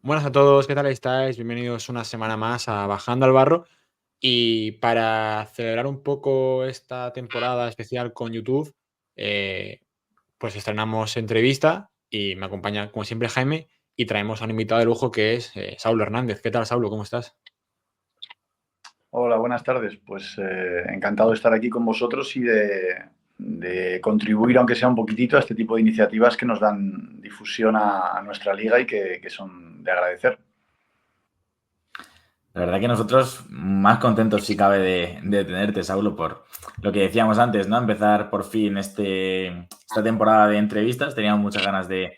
Buenas a todos, ¿qué tal estáis? Bienvenidos una semana más a Bajando al Barro. Y para celebrar un poco esta temporada especial con YouTube, eh, pues estrenamos entrevista y me acompaña, como siempre, Jaime, y traemos a un invitado de lujo que es Saulo Hernández. ¿Qué tal, Saulo? ¿Cómo estás? Hola, buenas tardes. Pues encantado de estar aquí con vosotros y de contribuir, aunque sea un poquitito, a este tipo de iniciativas que nos dan difusión a nuestra liga y que son de agradecer. La verdad que nosotros más contentos si cabe de tenerte, Saulo, por lo que decíamos antes, ¿no? Empezar por fin esta temporada de entrevistas. Teníamos muchas ganas de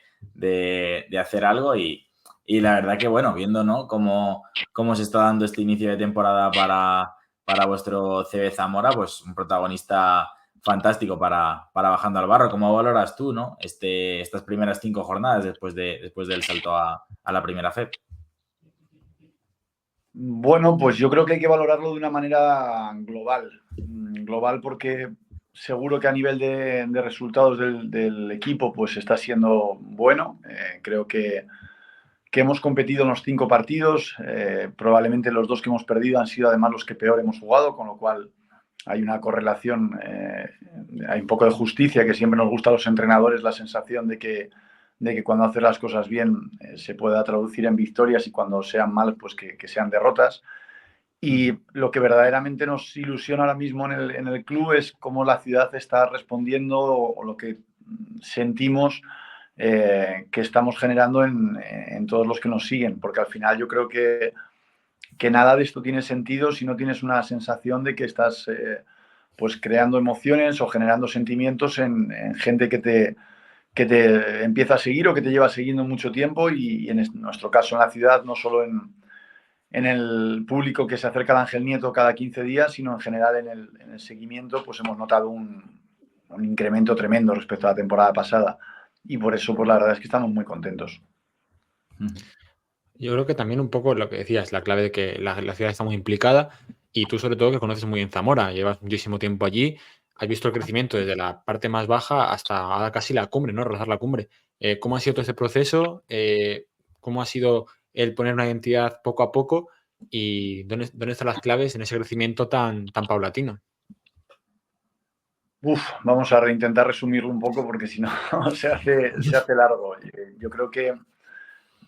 hacer algo y la verdad que, bueno, viendo, ¿no? Cómo se está dando este inicio de temporada para vuestro CB Zamora, pues un protagonista fantástico para Bajando al Barro. ¿Cómo valoras tú, ¿no? Estas primeras 5 jornadas después del salto a la primera FEP? Bueno, pues yo creo que hay que valorarlo de una manera global. Global porque seguro que a nivel de resultados del equipo pues está siendo bueno. Creo que hemos competido en los 5 partidos. Probablemente los 2 que hemos perdido han sido además los que peor hemos jugado, con lo cual hay una correlación, hay un poco de justicia, que siempre nos gusta a los entrenadores la sensación de que cuando haces las cosas bien se pueda traducir en victorias y cuando sean mal, pues que sean derrotas. Y lo que verdaderamente nos ilusiona ahora mismo en el club es cómo la ciudad está respondiendo o lo que sentimos que estamos generando en todos los que nos siguen, porque al final yo creo que nada de esto tiene sentido si no tienes una sensación de que estás pues creando emociones o generando sentimientos en gente que te empieza a seguir o que te lleva siguiendo mucho tiempo y en nuestro caso en la ciudad, no solo en el público que se acerca al Ángel Nieto cada 15 días, sino en general en el seguimiento, pues hemos notado un incremento tremendo respecto a la temporada pasada. Y por eso, pues la verdad es que estamos muy contentos. Yo creo que también un poco lo que decías, la clave de que la ciudad está muy implicada y tú sobre todo que conoces muy bien Zamora, llevas muchísimo tiempo allí, has visto el crecimiento desde la parte más baja hasta ahora casi la cumbre, ¿no? Rozar la cumbre. ¿Cómo ha sido todo este proceso? ¿Cómo ha sido el poner una identidad poco a poco? ¿Y dónde están las claves en ese crecimiento tan paulatino? Vamos a intentar resumirlo un poco porque si no se hace largo. Yo creo que,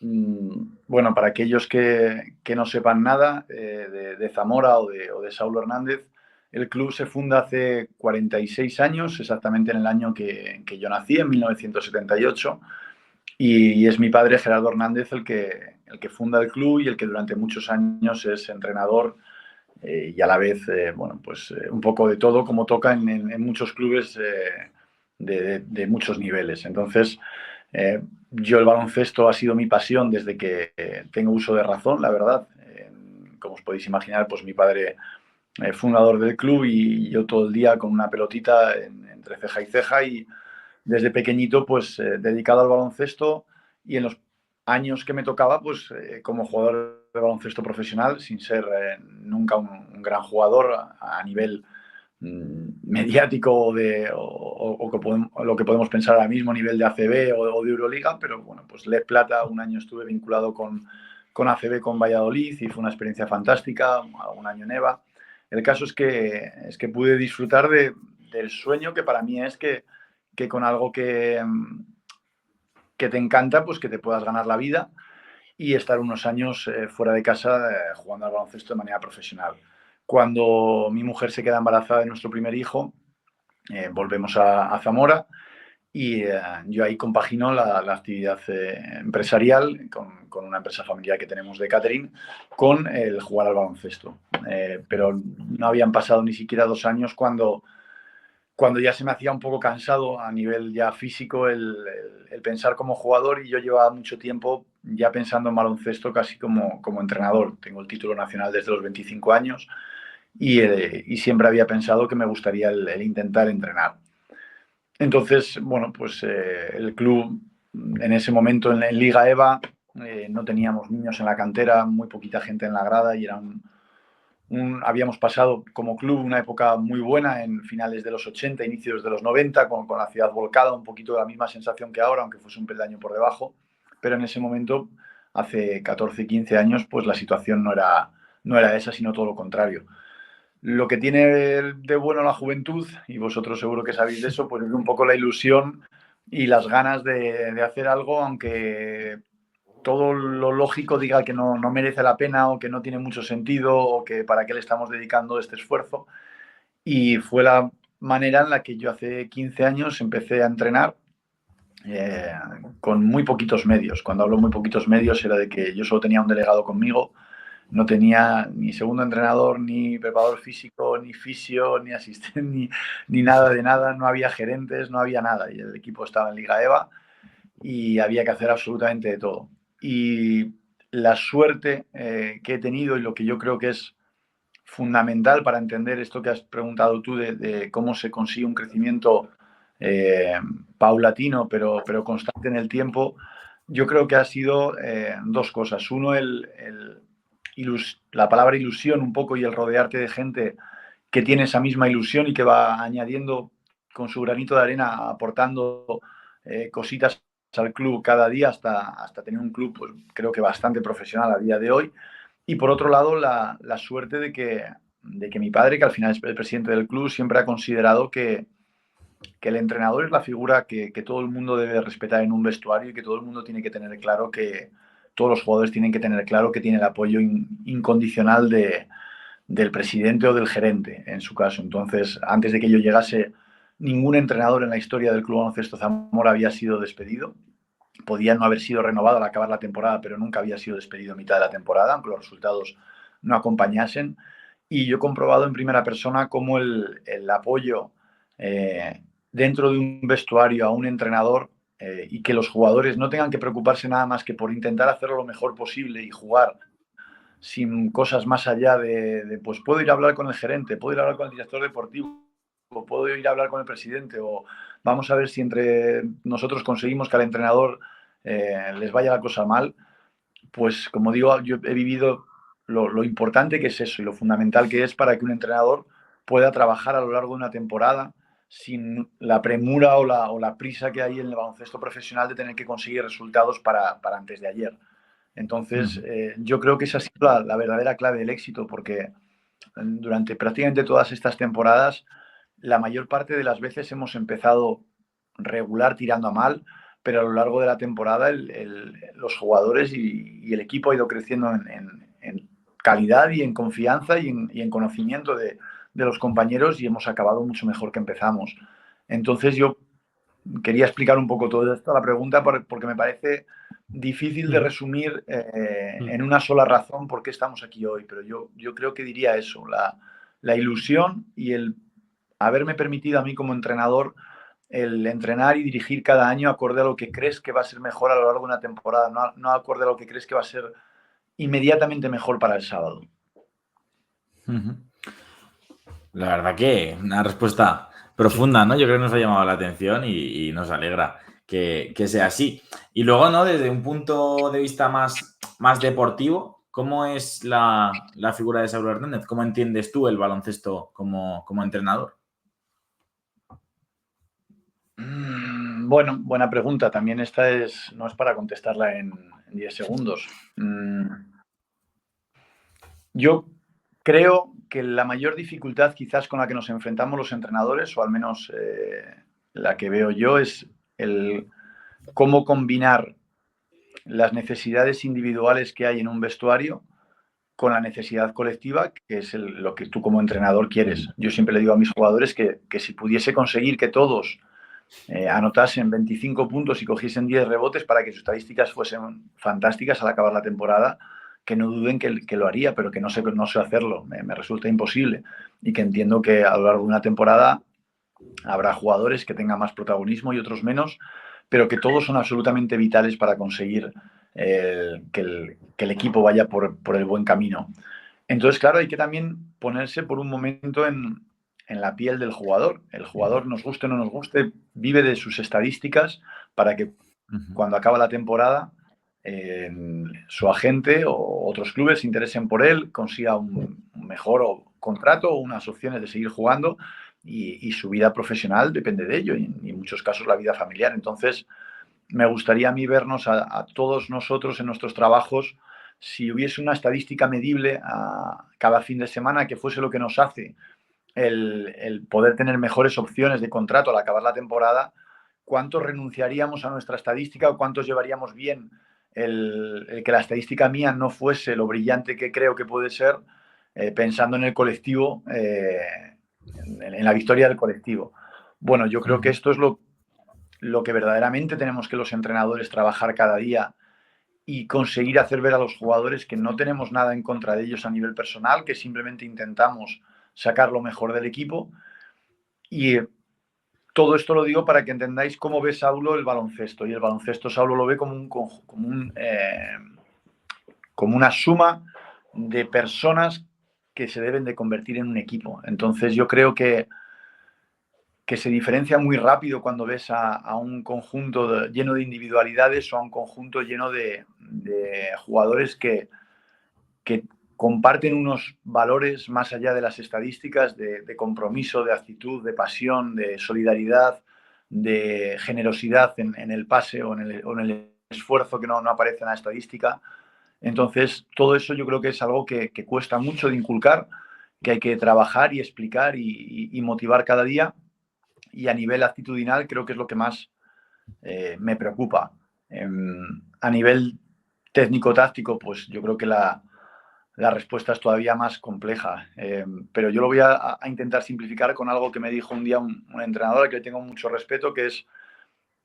bueno, para aquellos que no sepan nada de Zamora o de Saulo Hernández, el club se funda hace 46 años, exactamente en el año que yo nací, en 1978, y es mi padre Gerardo Hernández el que funda el club y el que durante muchos años es entrenador y a la vez, bueno, pues un poco de todo, como toca en muchos clubes de muchos niveles. Entonces, yo el baloncesto ha sido mi pasión desde que tengo uso de razón, la verdad. Como os podéis imaginar, pues mi padre fundador del club y yo todo el día con una pelotita entre ceja y ceja y desde pequeñito pues dedicado al baloncesto y en los años que me tocaba pues como jugador de baloncesto profesional sin ser nunca un gran jugador a nivel mediático o lo que podemos pensar ahora mismo a nivel de ACB o de Euroliga, pero bueno, pues Les Plata un año estuve vinculado con ACB, con Valladolid y fue una experiencia fantástica, un año en EVA. El caso es que pude disfrutar del sueño que para mí es que con algo que te encanta, pues que te puedas ganar la vida y estar unos años fuera de casa jugando al baloncesto de manera profesional. Cuando mi mujer se queda embarazada de nuestro primer hijo, volvemos a Zamora y yo ahí compagino la actividad empresarial con una empresa familiar que tenemos de catering con el jugar al baloncesto. Pero no habían pasado ni siquiera 2 años cuando ya se me hacía un poco cansado a nivel ya físico el pensar como jugador y yo llevaba mucho tiempo ya pensando en baloncesto casi como entrenador. Tengo el título nacional desde los 25 años y siempre había pensado que me gustaría el intentar entrenar. Entonces, bueno, pues el club en ese momento en Liga EVA no teníamos niños en la cantera, muy poquita gente en la grada y era habíamos pasado como club una época muy buena en finales de los 80, inicios de los 90, con la ciudad volcada, un poquito de la misma sensación que ahora, aunque fuese un peldaño por debajo, pero en ese momento hace 14, 15 años, pues la situación no era esa, sino todo lo contrario. Lo que tiene de bueno la juventud, y vosotros seguro que sabéis de eso, pues es un poco la ilusión y las ganas de hacer algo, aunque todo lo lógico diga que no merece la pena o que no tiene mucho sentido o que para qué le estamos dedicando este esfuerzo. Y fue la manera en la que yo hace 15 años empecé a entrenar con muy poquitos medios. Cuando hablo muy poquitos medios era de que yo solo tenía un delegado conmigo, no tenía ni segundo entrenador, ni preparador físico, ni fisio, ni asistente, ni nada de nada, no había gerentes, no había nada. Y el equipo estaba en Liga EVA y había que hacer absolutamente de todo. Y la suerte que he tenido y lo que yo creo que es fundamental para entender esto que has preguntado tú de cómo se consigue un crecimiento paulatino pero constante en el tiempo, yo creo que ha sido dos cosas. Uno, la palabra ilusión un poco y el rodearte de gente que tiene esa misma ilusión y que va añadiendo con su granito de arena, aportando cositas al club cada día hasta tener un club, pues creo que bastante profesional a día de hoy. Y por otro lado, la suerte de que mi padre, que al final es el presidente del club, siempre ha considerado que el entrenador es la figura que todo el mundo debe respetar en un vestuario y que todo el mundo tiene que tener claro que todos los jugadores tienen que tener claro que tiene el apoyo incondicional del presidente o del gerente, en su caso. Entonces, antes de que yo llegase, ningún entrenador en la historia del Club Baloncesto Zamora había sido despedido. Podía no haber sido renovado al acabar la temporada, pero nunca había sido despedido a mitad de la temporada, aunque los resultados no acompañasen. Y yo he comprobado en primera persona cómo el apoyo dentro de un vestuario a un entrenador y que los jugadores no tengan que preocuparse nada más que por intentar hacerlo lo mejor posible y jugar sin cosas más allá pues puedo ir a hablar con el gerente, puedo ir a hablar con el director deportivo, o puedo ir a hablar con el presidente, o vamos a ver si entre nosotros conseguimos que al entrenador les vaya la cosa mal. Pues como digo, yo he vivido lo importante que es eso y lo fundamental que es para que un entrenador pueda trabajar a lo largo de una temporada sin la premura o la prisa que hay en el baloncesto profesional de tener que conseguir resultados para antes de ayer. Entonces, yo creo que esa ha sido la verdadera clave del éxito, porque durante prácticamente todas estas temporadas, la mayor parte de las veces hemos empezado regular tirando a mal, pero a lo largo de la temporada los jugadores y el equipo ha ido creciendo en calidad y en confianza y en conocimiento de los compañeros y hemos acabado mucho mejor que empezamos. Entonces yo quería explicar un poco todo esto, la pregunta, porque me parece difícil de resumir en una sola razón por qué estamos aquí hoy, pero yo creo que diría eso, la ilusión y el haberme permitido a mí como entrenador el entrenar y dirigir cada año acorde a lo que crees que va a ser mejor a lo largo de una temporada, no acorde a lo que crees que va a ser inmediatamente mejor para el sábado. La verdad que una respuesta profunda, ¿no? Yo creo que nos ha llamado la atención y nos alegra que sea así. Y luego, ¿no? Desde un punto de vista más deportivo, ¿cómo es la figura de Saulo Hernández? ¿Cómo entiendes tú el baloncesto como entrenador? Bueno, buena pregunta. También esta no es para contestarla en 10 segundos. Yo creo que la mayor dificultad quizás con la que nos enfrentamos los entrenadores, o al menos la que veo yo, es el cómo combinar las necesidades individuales que hay en un vestuario con la necesidad colectiva, que es lo que tú como entrenador quieres. Yo siempre le digo a mis jugadores que si pudiese conseguir que todos anotasen 25 puntos y cogiesen 10 rebotes para que sus estadísticas fuesen fantásticas al acabar la temporada, que no duden que lo haría, pero que no sé hacerlo, me resulta imposible. Y que entiendo que a lo largo de una temporada habrá jugadores que tengan más protagonismo y otros menos, pero que todos son absolutamente vitales para conseguir que el equipo vaya por el buen camino. Entonces, claro, hay que también ponerse por un momento en la piel del jugador. El jugador, nos guste o no nos guste, vive de sus estadísticas para que cuando acaba la temporada su agente o otros clubes se interesen por él, consiga un mejor contrato o unas opciones de seguir jugando y su vida profesional depende de ello y en muchos casos la vida familiar. Entonces, me gustaría a mí vernos a todos nosotros en nuestros trabajos, si hubiese una estadística medible a cada fin de semana, que fuese lo que nos hace el poder tener mejores opciones de contrato al acabar la temporada, ¿cuántos renunciaríamos a nuestra estadística o cuántos llevaríamos bien el que la estadística mía no fuese lo brillante que creo que puede ser, pensando en el colectivo, en la victoria del colectivo? Bueno, yo creo que esto es lo que verdaderamente tenemos que los entrenadores trabajar cada día y conseguir hacer ver a los jugadores que no tenemos nada en contra de ellos a nivel personal, que simplemente intentamos sacar lo mejor del equipo. Y todo esto lo digo para que entendáis cómo ve Saulo el baloncesto. Y el baloncesto Saulo lo ve como una suma de personas que se deben de convertir en un equipo. Entonces yo creo que se diferencia muy rápido cuando ves a un conjunto lleno de individualidades o a un conjunto lleno de jugadores que comparten unos valores más allá de las estadísticas, de compromiso, de actitud, de pasión, de solidaridad, de generosidad en el pase o en el esfuerzo que no aparece en la estadística. Entonces, todo eso yo creo que es algo que cuesta mucho de inculcar, que hay que trabajar y explicar y motivar cada día. Y a nivel actitudinal creo que es lo que más me preocupa. A nivel técnico-táctico, pues yo creo que la respuesta es todavía más compleja. Pero yo lo voy a intentar simplificar con algo que me dijo un día un entrenador al que le tengo mucho respeto, que es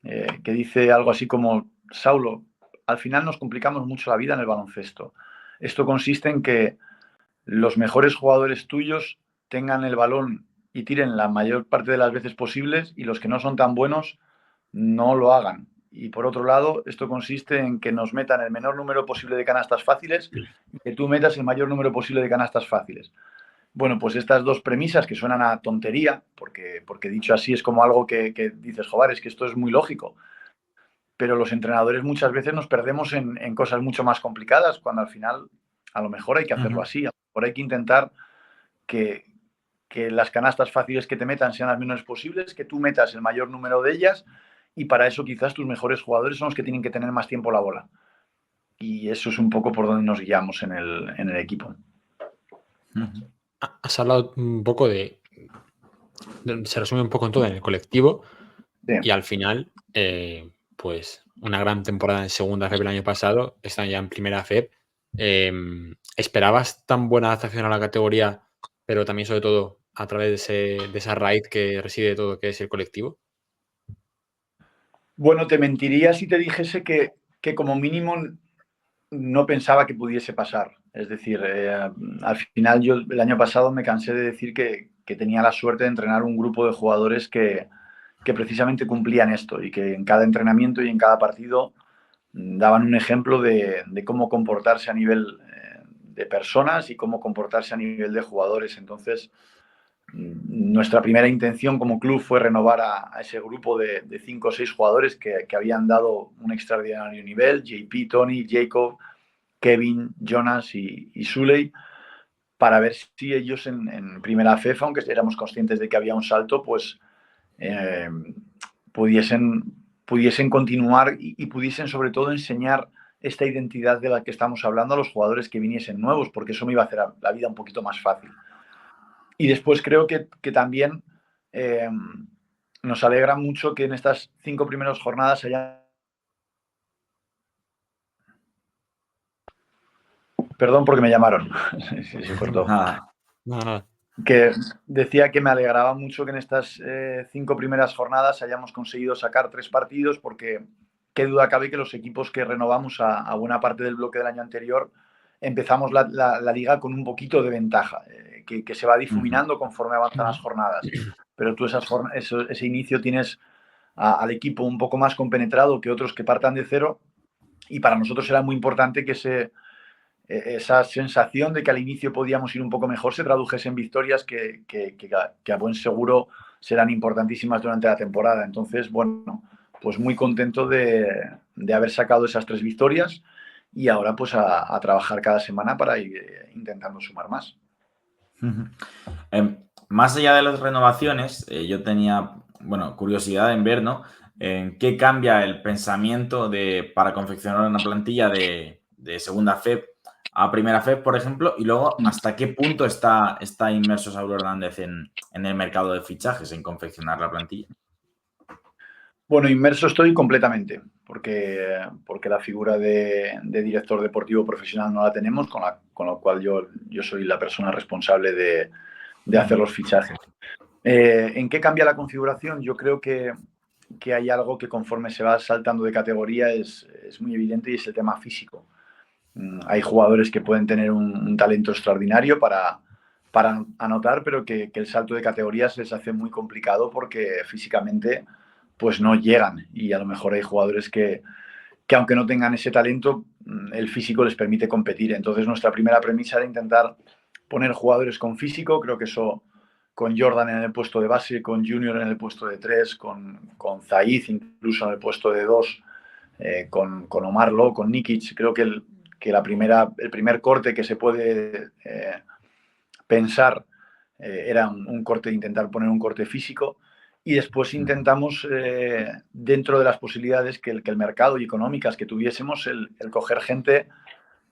que dice algo así como: Saulo, al final nos complicamos mucho la vida en el baloncesto. Esto consiste en que los mejores jugadores tuyos tengan el balón y tiren la mayor parte de las veces posibles, y los que no son tan buenos no lo hagan. Y por otro lado, esto consiste en que nos metan el menor número posible de canastas fáciles y que tú metas el mayor número posible de canastas fáciles. Bueno, pues estas dos premisas, que suenan a tontería, porque dicho así es como algo que dices, joder, es que esto es muy lógico. Pero los entrenadores muchas veces nos perdemos en cosas mucho más complicadas, cuando al final a lo mejor hay que hacerlo así. A lo mejor hay que intentar que las canastas fáciles que te metan sean las menores posibles, que tú metas el mayor número de ellas, y para eso quizás tus mejores jugadores son los que tienen que tener más tiempo la bola. Y eso es un poco por donde nos guiamos en el equipo. Has hablado un poco se resume un poco en todo en el colectivo, sí. Y al final, pues una gran temporada en segunda FEP el año pasado, están ya en primera FEP. ¿Esperabas tan buena adaptación a la categoría, pero también sobre todo a través de esa raíz que reside todo, que es el colectivo? Bueno, te mentiría si te dijese que como mínimo no pensaba que pudiese pasar. Es decir, al final yo el año pasado me cansé de decir que tenía la suerte de entrenar un grupo de jugadores que precisamente cumplían esto, y que en cada entrenamiento y en cada partido daban un ejemplo de cómo comportarse a nivel de personas y cómo comportarse a nivel de jugadores. Entonces, nuestra primera intención como club fue renovar a ese grupo de 5 o 6 jugadores que habían dado un extraordinario nivel: JP, Tony, Jacob, Kevin, Jonas y Suley, para ver si ellos en primera FEF, aunque éramos conscientes de que había un salto, pues pudiesen continuar y pudiesen sobre todo enseñar esta identidad de la que estamos hablando a los jugadores que viniesen nuevos, porque eso me iba a hacer la vida un poquito más fácil. Y después creo que también nos alegra mucho que en estas 5 primeras jornadas haya... Perdón porque me llamaron. Se cortó. No. Que decía que me alegraba mucho que en estas 5 primeras jornadas hayamos conseguido sacar 3 partidos, porque qué duda cabe que los equipos que renovamos a buena parte del bloque del año anterior empezamos la liga con un poquito de ventaja, que se va difuminando conforme avanzan las jornadas. Pero tú ese inicio tienes al equipo un poco más compenetrado que otros que partan de cero, y para nosotros era muy importante que esa sensación de que al inicio podíamos ir un poco mejor se tradujese en victorias que a buen seguro serán importantísimas durante la temporada. Entonces, bueno, pues muy contento de haber sacado esas 3 victorias, y ahora pues a trabajar cada semana para ir intentando sumar más. Más allá de las renovaciones, yo tenía, curiosidad en ver, ¿no? ¿En qué cambia el pensamiento para confeccionar una plantilla de segunda FEP a primera FEP, por ejemplo? Y luego, ¿hasta qué punto está inmerso Saulo Hernández en el mercado de fichajes, en confeccionar la plantilla? Bueno, inmerso estoy completamente, porque la figura de director deportivo profesional no la tenemos, con lo cual yo soy la persona responsable de hacer los fichajes. ¿En qué cambia la configuración? Yo creo que hay algo que conforme se va saltando de categoría es muy evidente, y es el tema físico. Hay jugadores que pueden tener un talento extraordinario para anotar, pero que el salto de categoría se les hace muy complicado porque físicamente pues no llegan, y a lo mejor hay jugadores que aunque no tengan ese talento, el físico les permite competir. Entonces nuestra primera premisa era intentar poner jugadores con físico. Creo que eso, con Jordan en el puesto de base, con Junior en el puesto de 3, con Zayid incluso en el puesto de 2, con Omar Lo, con Nikic, creo que el primer corte que se puede pensar era un corte, intentar poner un corte físico, y después intentamos, dentro de las posibilidades que el mercado y económicas que tuviésemos, el coger gente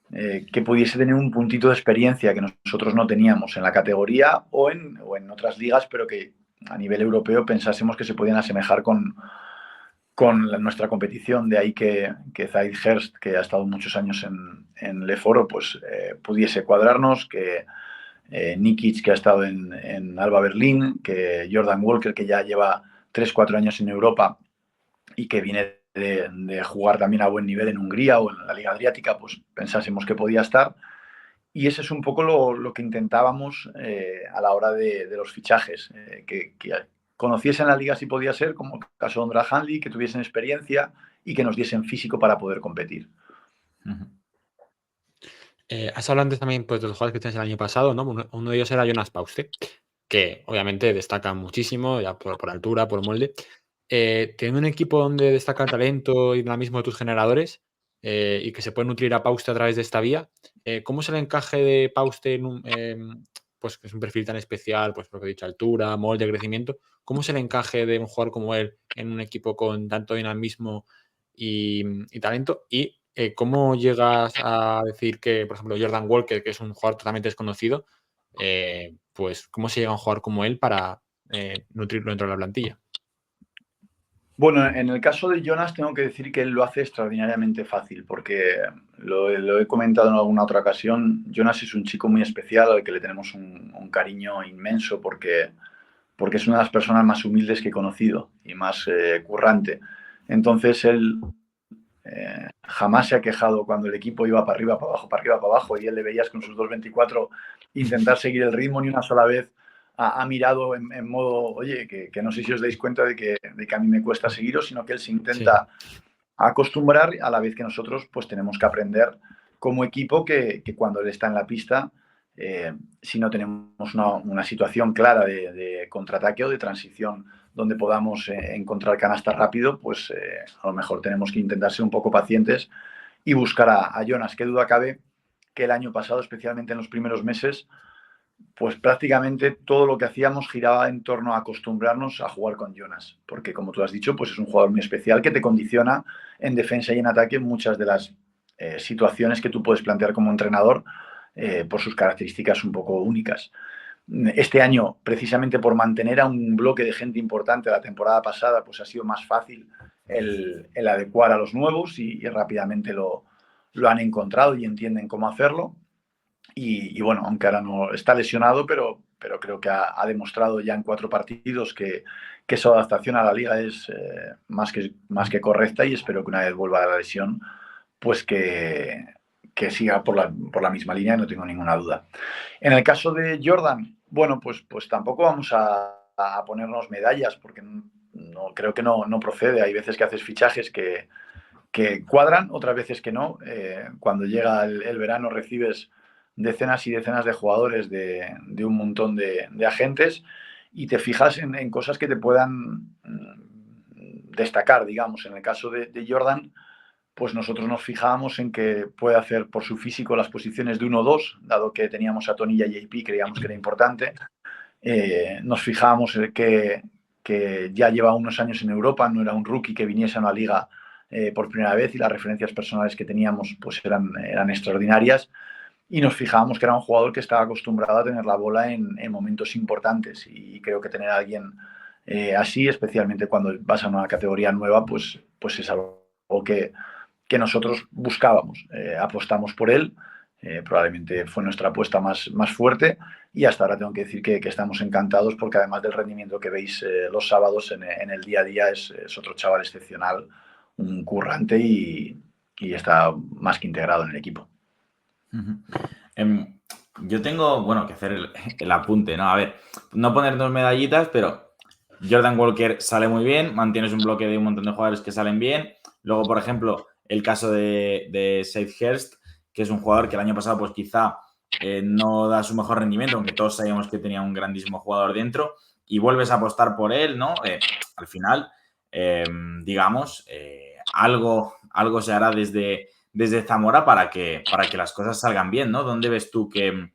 que pudiese tener un puntito de experiencia que nosotros no teníamos en la categoría o en otras ligas, pero que a nivel europeo pensásemos que se podían asemejar con nuestra competición. De ahí que Zayid Herst, que ha estado muchos años en Leforo, pues pudiese cuadrarnos, que Nikic, que ha estado en Alba Berlín, que Jordan Walker, que ya lleva 3-4 años en Europa y que viene de jugar también a buen nivel en Hungría o en la Liga Adriática, pues pensásemos que podía estar. Y ese es un poco lo que intentábamos a la hora de los fichajes, que conociesen la liga si podía ser, como el caso de Ondra Hanley, que tuviesen experiencia y que nos diesen físico para poder competir. Has hablado antes también, pues, de los jugadores que tienes el año pasado, ¿no? Uno de ellos era Jonas Pauste, que obviamente destaca muchísimo, ya por altura, por molde. Teniendo un equipo donde destaca el talento y ahora mismo de tus generadores, y que se puede nutrir a Pauste a través de esta vía, ¿cómo es el encaje de Pauste en pues que es un perfil tan especial, pues lo que he dicho, altura, molde, crecimiento? ¿Cómo es el encaje de un jugador como él en un equipo con tanto dinamismo y talento? Y ¿cómo llegas a decir que, por ejemplo, Jordan Walker, que es un jugador totalmente desconocido, pues cómo se llega a un jugador como él para nutrirlo dentro de la plantilla? Bueno, en el caso de Jonas tengo que decir que él lo hace extraordinariamente fácil, porque lo he comentado en alguna otra ocasión. Jonas es un chico muy especial al que le tenemos un cariño inmenso, porque es una de las personas más humildes que he conocido y más currante. Entonces él jamás se ha quejado cuando el equipo iba para arriba, para abajo, para arriba, para abajo, y él le veías con sus 2.24 intentar seguir el ritmo. Ni una sola vez ha mirado en modo, oye, que no sé si os dais cuenta de que a mí me cuesta seguiros, sino que él se intenta acostumbrar, a la vez que nosotros pues tenemos que aprender como equipo que cuando él está en la pista, si no tenemos una situación clara de contraataque o de transición donde podamos encontrar canasta rápido, pues a lo mejor tenemos que intentar ser un poco pacientes y buscar a Jonas. Qué duda cabe que el año pasado, especialmente en los primeros meses, pues prácticamente todo lo que hacíamos giraba en torno a acostumbrarnos a jugar con Jonas, porque como tú has dicho, pues es un jugador muy especial que te condiciona en defensa y en ataque muchas de las situaciones que tú puedes plantear como entrenador, por sus características un poco únicas. Este año, precisamente por mantener a un bloque de gente importante la temporada pasada, pues ha sido más fácil el adecuar a los nuevos, y rápidamente lo han encontrado y entienden cómo hacerlo. Y bueno, aunque ahora no está lesionado, pero creo que ha demostrado ya en 4 partidos que su adaptación a la liga es más que correcta, y espero que una vez vuelva a la lesión, pues que siga por la misma línea, no tengo ninguna duda. En el caso de Jordan, bueno, pues tampoco vamos a ponernos medallas, porque no creo que no procede. Hay veces que haces fichajes que cuadran, otras veces que no. Cuando llega el verano recibes decenas y decenas de jugadores de un montón de agentes, y te fijas en cosas que te puedan destacar, digamos. En el caso de Jordan, pues nosotros nos fijábamos en que puede hacer por su físico las posiciones de 1-2, dado que teníamos a Tony y a JP, creíamos que era importante. Nos fijábamos en que que ya lleva unos años en Europa, no era un rookie que viniese a una liga por primera vez, y las referencias personales que teníamos pues eran extraordinarias, y nos fijábamos que era un jugador que estaba acostumbrado a tener la bola en momentos importantes, y creo que tener a alguien así, especialmente cuando vas a una categoría nueva, pues es algo que nosotros buscábamos. Apostamos por él, probablemente fue nuestra apuesta más fuerte, y hasta ahora tengo que decir que estamos encantados, porque además del rendimiento que veis los sábados en el día a día, es otro chaval excepcional, un currante, y está más que integrado en el equipo. Yo tengo, bueno, que hacer el apunte, ¿no? A ver, no ponernos medallitas, pero Jordan Walker sale muy bien, mantienes un bloque de un montón de jugadores que salen bien. Luego, por ejemplo, el caso de Seth Hurst, que es un jugador que el año pasado pues quizá no da su mejor rendimiento, aunque todos sabíamos que tenía un grandísimo jugador dentro, y vuelves a apostar por él, ¿no? Al final, digamos, algo se hará desde Zamora para que las cosas salgan bien, ¿no? ¿Dónde ves tú que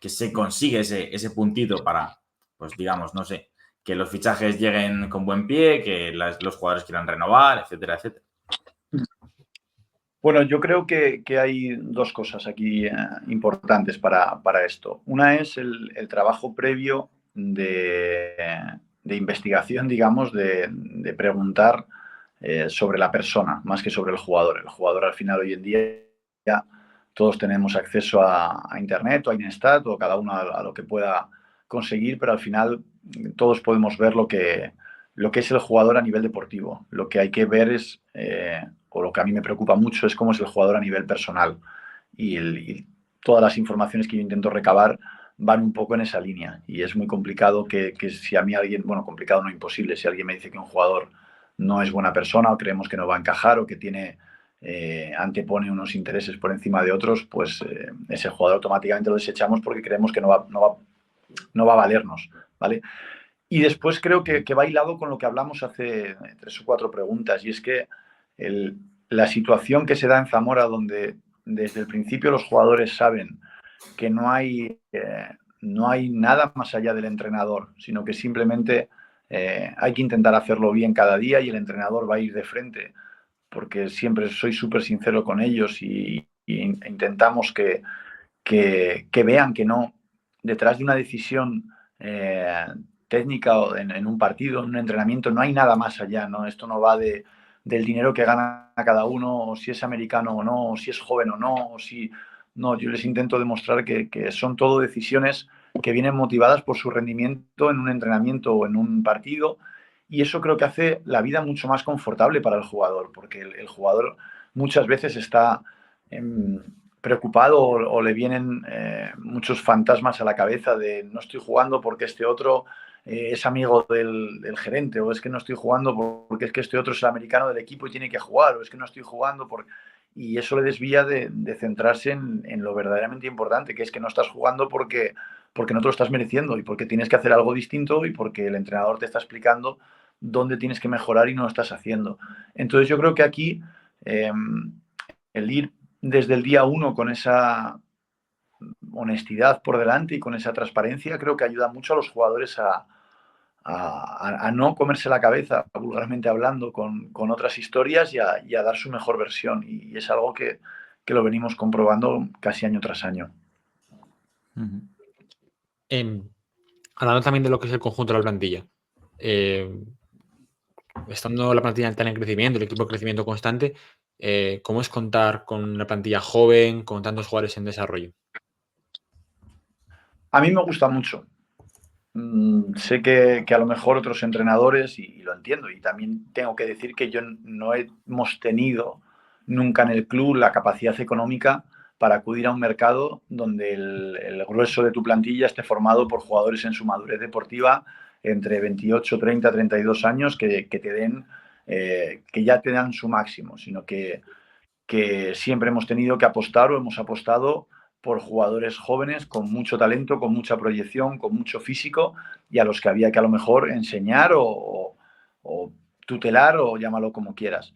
se consigue ese puntito para, pues digamos, no sé, que los fichajes lleguen con buen pie, que los jugadores quieran renovar, etcétera, etcétera? Bueno, yo creo que hay dos cosas aquí importantes para esto. Una es el trabajo previo de investigación, digamos, de preguntar sobre la persona, más que sobre el jugador. El jugador, al final, hoy en día, ya todos tenemos acceso a Internet o a Instat, o cada uno a lo que pueda conseguir, pero al final todos podemos ver lo que es el jugador a nivel deportivo. Lo que hay que ver es, o lo que a mí me preocupa mucho, es cómo es el jugador a nivel personal. Y todas las informaciones que yo intento recabar van un poco en esa línea. Y es muy complicado que si a mí alguien, bueno, complicado no, imposible, si alguien me dice que un jugador no es buena persona, o creemos que no va a encajar, o que antepone unos intereses por encima de otros, pues ese jugador automáticamente lo desechamos, porque creemos que no va a valernos, ¿vale? Y después creo que va hilado con lo que hablamos hace 3 o 4 preguntas, y es que la situación que se da en Zamora, donde desde el principio los jugadores saben que no hay nada más allá del entrenador, sino que simplemente hay que intentar hacerlo bien cada día, y el entrenador va a ir de frente, porque siempre soy súper sincero con ellos, y intentamos que vean que no, detrás de una decisión técnica, o en un partido, en un entrenamiento, no hay nada más allá, ¿no? Esto no va del dinero que gana cada uno, o si es americano o no, o si es joven o no, o si... No, yo les intento demostrar que son todo decisiones que vienen motivadas por su rendimiento en un entrenamiento o en un partido, y eso creo que hace la vida mucho más confortable para el jugador, porque el jugador muchas veces está preocupado, o le vienen muchos fantasmas a la cabeza de no estoy jugando porque este otro es amigo del gerente, o es que no estoy jugando porque es que este otro es el americano del equipo y tiene que jugar, o es que no estoy jugando por... Y eso le desvía de centrarse en lo verdaderamente importante, que es que no estás jugando porque no te lo estás mereciendo, y porque tienes que hacer algo distinto, y porque el entrenador te está explicando dónde tienes que mejorar y no lo estás haciendo. Entonces yo creo que aquí el ir desde el día 1 con esa honestidad por delante y con esa transparencia, creo que ayuda mucho a los jugadores a no comerse la cabeza, vulgarmente hablando, con otras historias, y a dar su mejor versión. Y es algo que lo venimos comprobando casi año tras año. Hablando también de lo que es el conjunto de la plantilla, estando la plantilla tan en crecimiento, el equipo en crecimiento constante, ¿cómo es contar con una plantilla joven, con tantos jugadores en desarrollo? A mí me gusta mucho. Sé que a lo mejor otros entrenadores, y lo entiendo, y también tengo que decir que yo no hemos tenido nunca en el club la capacidad económica para acudir a un mercado donde el grueso de tu plantilla esté formado por jugadores en su madurez deportiva, entre 28, 30, 32 años, que ya te dan su máximo, sino que siempre hemos tenido que apostar, o hemos apostado por jugadores jóvenes con mucho talento, con mucha proyección, con mucho físico, y a los que había que a lo mejor enseñar o tutelar, o llámalo como quieras.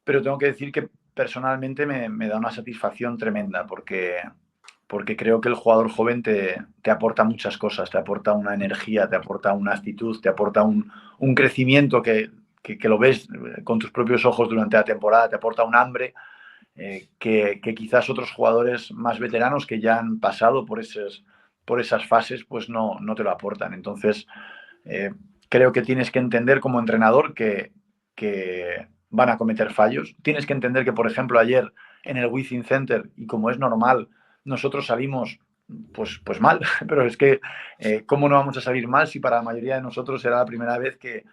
Pero tengo que decir que personalmente me da una satisfacción tremenda, porque porque creo que el jugador joven te aporta muchas cosas, te aporta una energía, te aporta una actitud, te aporta un crecimiento que lo ves con tus propios ojos durante la temporada, te aporta un hambre que quizás otros jugadores más veteranos que ya han pasado por esas fases, pues no te lo aportan. Entonces, creo que tienes que entender como entrenador que van a cometer fallos. Tienes que entender que, por ejemplo, ayer en el Wizzing Center, y como es normal, nosotros salimos pues mal, pero es que ¿cómo no vamos a salir mal si para la mayoría de nosotros era la primera vez que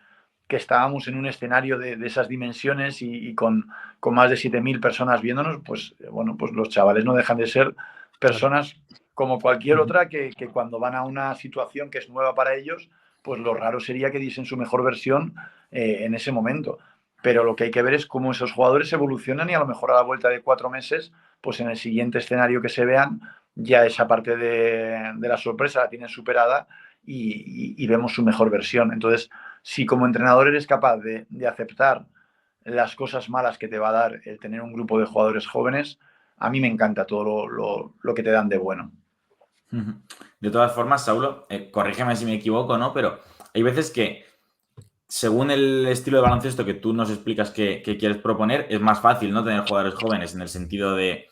estábamos en un escenario de esas dimensiones y con más de 7.000 personas viéndonos? Pues bueno, pues los chavales no dejan de ser personas como cualquier otra que cuando van a una situación que es nueva para ellos, pues lo raro sería que diesen su mejor versión en ese momento. Pero lo que hay que ver es cómo esos jugadores evolucionan y a lo mejor a la vuelta de 4 meses, pues en el siguiente escenario que se vean, ya esa parte de la sorpresa la tienen superada y vemos su mejor versión. Entonces, si como entrenador eres capaz de aceptar las cosas malas que te va a dar el tener un grupo de jugadores jóvenes, a mí me encanta todo lo que te dan de bueno. De todas formas, Saulo, corrígeme si me equivoco, ¿no? Pero hay veces que, según el estilo de baloncesto que tú nos explicas que quieres proponer, es más fácil, ¿no? Tener jugadores jóvenes en el sentido de,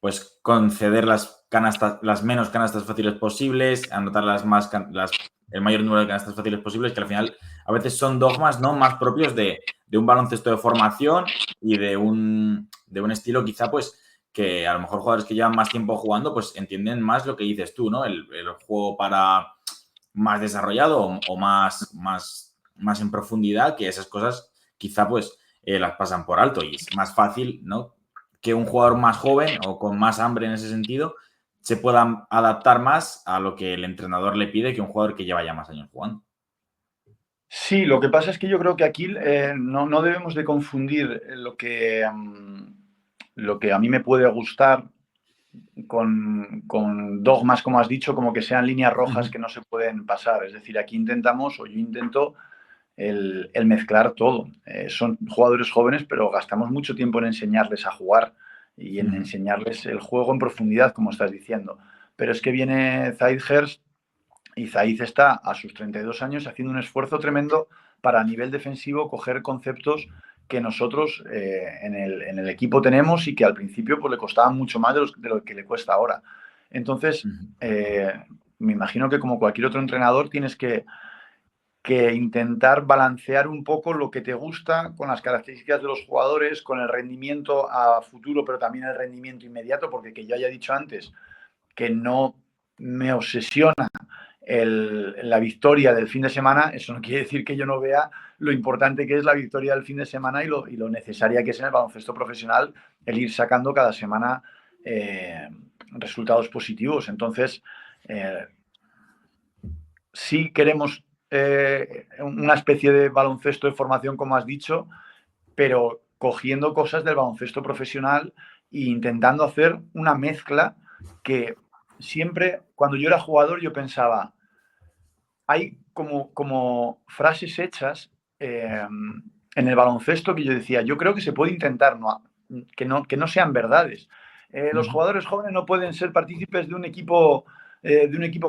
pues, conceder las menos canastas fáciles posibles, anotar el mayor número de canastas fáciles posibles, que al final a veces son dogmas, ¿no? Más propios de un baloncesto de formación y de un estilo quizá, pues, que a lo mejor jugadores que llevan más tiempo jugando, pues entienden más lo que dices tú, ¿no? El juego para más desarrollado o más en profundidad, que esas cosas quizá pues las pasan por alto y es más fácil, ¿no? Que un jugador más joven o con más hambre en ese sentido se pueda adaptar más a lo que el entrenador le pide que un jugador que lleva ya más años jugando. Sí, lo que pasa es que yo creo que aquí no debemos de confundir lo que a mí me puede gustar con dogmas, como has dicho, como que sean líneas rojas que no se pueden pasar. Es decir, aquí intentamos, o yo intento, el mezclar todo. Son jugadores jóvenes, pero gastamos mucho tiempo en enseñarles a jugar y en enseñarles el juego en profundidad, como estás diciendo. Pero es que viene Zaid Hurst y Zaid está a sus 32 años haciendo un esfuerzo tremendo para a nivel defensivo coger conceptos que nosotros en el equipo tenemos y que al principio pues, le costaban mucho más de lo que le cuesta ahora. Entonces, me imagino que como cualquier otro entrenador tienes que intentar balancear un poco lo que te gusta con las características de los jugadores, con el rendimiento a futuro, pero también el rendimiento inmediato, porque que yo haya dicho antes que no me obsesiona la victoria del fin de semana, eso no quiere decir que yo no vea lo importante que es la victoria del fin de semana y lo necesaria que es en el baloncesto profesional el ir sacando cada semana resultados positivos. Entonces, sí queremos una especie de baloncesto de formación, como has dicho, pero cogiendo cosas del baloncesto profesional e intentando hacer una mezcla que siempre, cuando yo era jugador, yo pensaba, hay como frases hechas en el baloncesto que yo decía, yo creo que se puede intentar, que no sean verdades. Los jugadores jóvenes no pueden ser partícipes de un equipo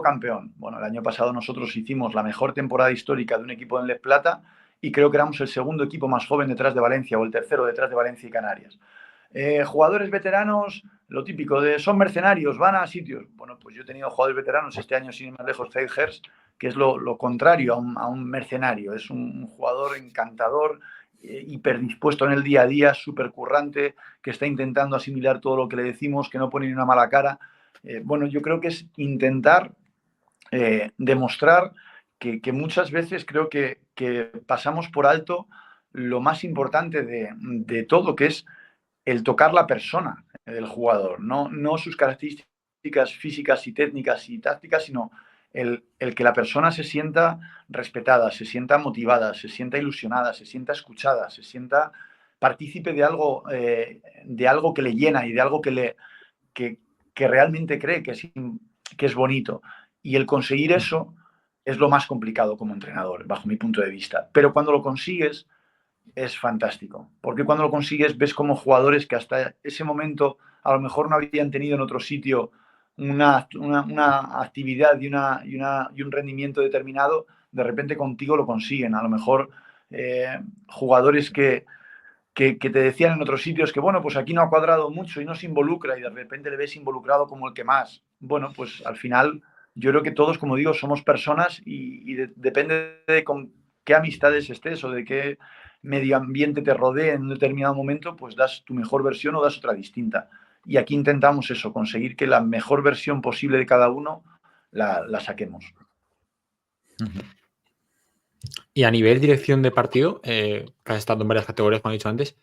campeón. Bueno, el año pasado nosotros hicimos la mejor temporada histórica de un equipo en Les Plata y creo que éramos el segundo equipo más joven detrás de Valencia o el tercero detrás de Valencia y Canarias. Jugadores veteranos, lo típico de son mercenarios, van a sitios. Bueno, pues yo he tenido jugadores veteranos este año, sin ir más lejos, Zaid Hurst, que es lo contrario a un mercenario. Es un jugador encantador, hiperdispuesto en el día a día, súper currante, que está intentando asimilar todo lo que le decimos, que no pone ni una mala cara. Bueno, yo creo que es intentar demostrar que muchas veces creo que pasamos por alto lo más importante de todo, que es el tocar la persona del jugador, no sus características físicas y técnicas y tácticas, sino el que la persona se sienta respetada, se sienta motivada, se sienta ilusionada, se sienta escuchada, se sienta partícipe de algo que le llena y de algo que realmente cree que es bonito. Y el conseguir eso es lo más complicado como entrenador, bajo mi punto de vista. Pero cuando lo consigues, es fantástico. Porque cuando lo consigues ves como jugadores que hasta ese momento a lo mejor no habían tenido en otro sitio una actividad y un rendimiento determinado, de repente contigo lo consiguen. A lo mejor jugadores que te decían en otros sitios que, bueno, pues aquí no ha cuadrado mucho y no se involucra y de repente le ves involucrado como el que más. Bueno, pues al final yo creo que todos, como digo, somos personas y depende de con qué amistades estés o de qué medio ambiente te rodee en un determinado momento, pues das tu mejor versión o das otra distinta. Y aquí intentamos eso, conseguir que la mejor versión posible de cada uno la saquemos. Y a nivel dirección de partido, que has estado en varias categorías, como he dicho antes,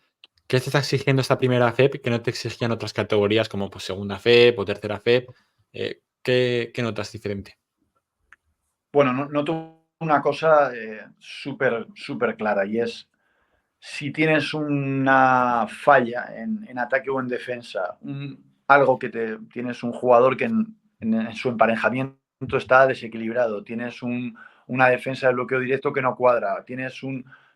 ¿qué te está exigiendo esta primera FEP que no te exigían otras categorías como pues, segunda FEP o tercera FEP? ¿Qué notas diferente? Bueno, noto una cosa súper clara y es si tienes una falla en ataque o en defensa, algo que tienes un jugador que en su emparejamiento está desequilibrado, tienes una defensa de bloqueo directo que no cuadra, tienes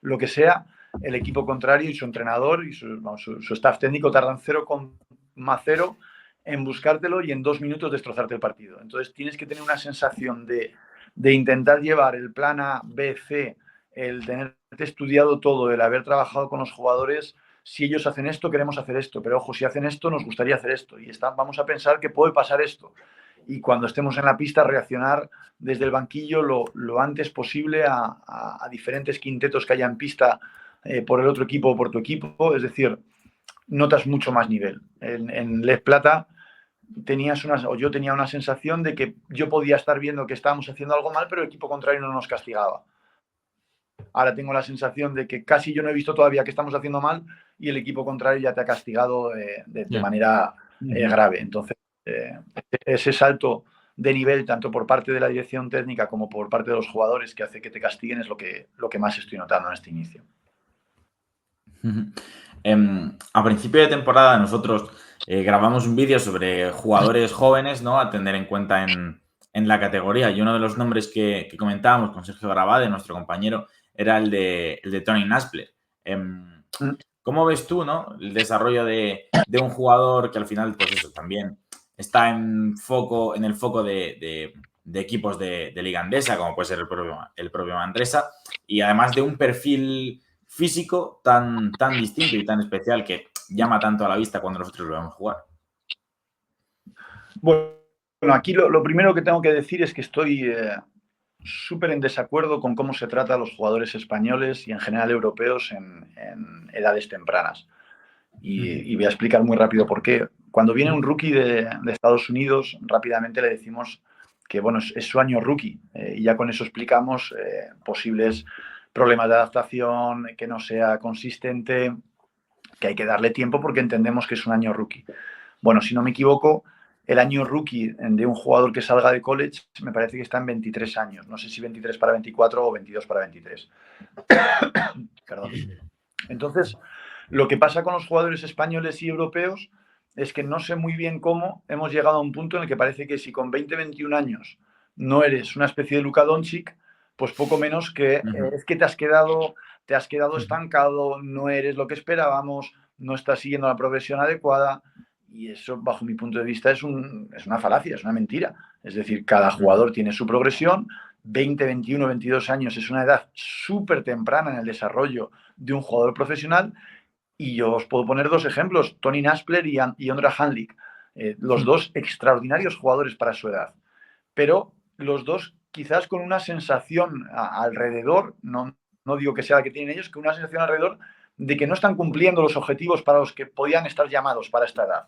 lo que sea, el equipo contrario y su entrenador y su staff técnico tardan 0,0 en buscártelo y en 2 minutos destrozarte el partido. Entonces tienes que tener una sensación de intentar llevar el plan A, B, C, el tenerte estudiado todo, el haber trabajado con los jugadores, si ellos hacen esto, queremos hacer esto, pero ojo, si hacen esto, nos gustaría hacer esto, y vamos a pensar que puede pasar esto. Y cuando estemos en la pista, reaccionar desde el banquillo lo antes posible a diferentes quintetos que haya en pista por el otro equipo o por tu equipo, es decir, notas mucho más nivel. En Les Plata yo tenía una sensación de que yo podía estar viendo que estábamos haciendo algo mal, pero el equipo contrario no nos castigaba. Ahora tengo la sensación de que casi yo no he visto todavía que estamos haciendo mal y el equipo contrario ya te ha castigado de manera grave. Entonces, ese salto de nivel, tanto por parte de la dirección técnica como por parte de los jugadores, que hace que te castiguen, es lo que más estoy notando en este inicio. A principio de temporada nosotros grabamos un vídeo sobre jugadores jóvenes, ¿no?, a tener en cuenta en la categoría, y uno de los nombres que comentábamos con Sergio Grabade, nuestro compañero, era el de Tony Naspler. ¿Cómo ves tú, no, el desarrollo de un jugador que al final, pues eso, también está en el foco de equipos de liga andesa, como puede ser el propio Manresa, y además de un perfil físico tan distinto y tan especial que llama tanto a la vista cuando nosotros lo vemos jugar? Bueno, aquí lo primero que tengo que decir es que estoy súper en desacuerdo con cómo se trata a los jugadores españoles y en general europeos en edades tempranas. Y voy a explicar muy rápido por qué. Cuando viene un rookie de Estados Unidos, rápidamente le decimos que bueno, es su año rookie y ya con eso explicamos posibles problemas de adaptación, que no sea consistente, que hay que darle tiempo porque entendemos que es un año rookie. Bueno, si no me equivoco, el año rookie de un jugador que salga de college me parece que está en 23 años. No sé si 23 para 24 o 22 para 23. Perdón. Entonces, lo que pasa con los jugadores españoles y europeos es que no sé muy bien cómo hemos llegado a un punto en el que parece que si con 20-21 años no eres una especie de Luka Doncic, pues poco menos que es que te has quedado estancado, no eres lo que esperábamos, no estás siguiendo la progresión adecuada. Y eso, bajo mi punto de vista, es una falacia, es una mentira. Es decir, cada jugador tiene su progresión. 20, 21, 22 años es una edad súper temprana en el desarrollo de un jugador profesional. Y yo os puedo poner 2 ejemplos, Tony Naspler y Ondra Hanlik. Los dos extraordinarios jugadores para su edad. Pero los dos quizás con una sensación alrededor, no digo que sea la que tienen ellos, que una sensación alrededor de que no están cumpliendo los objetivos para los que podían estar llamados para esta edad.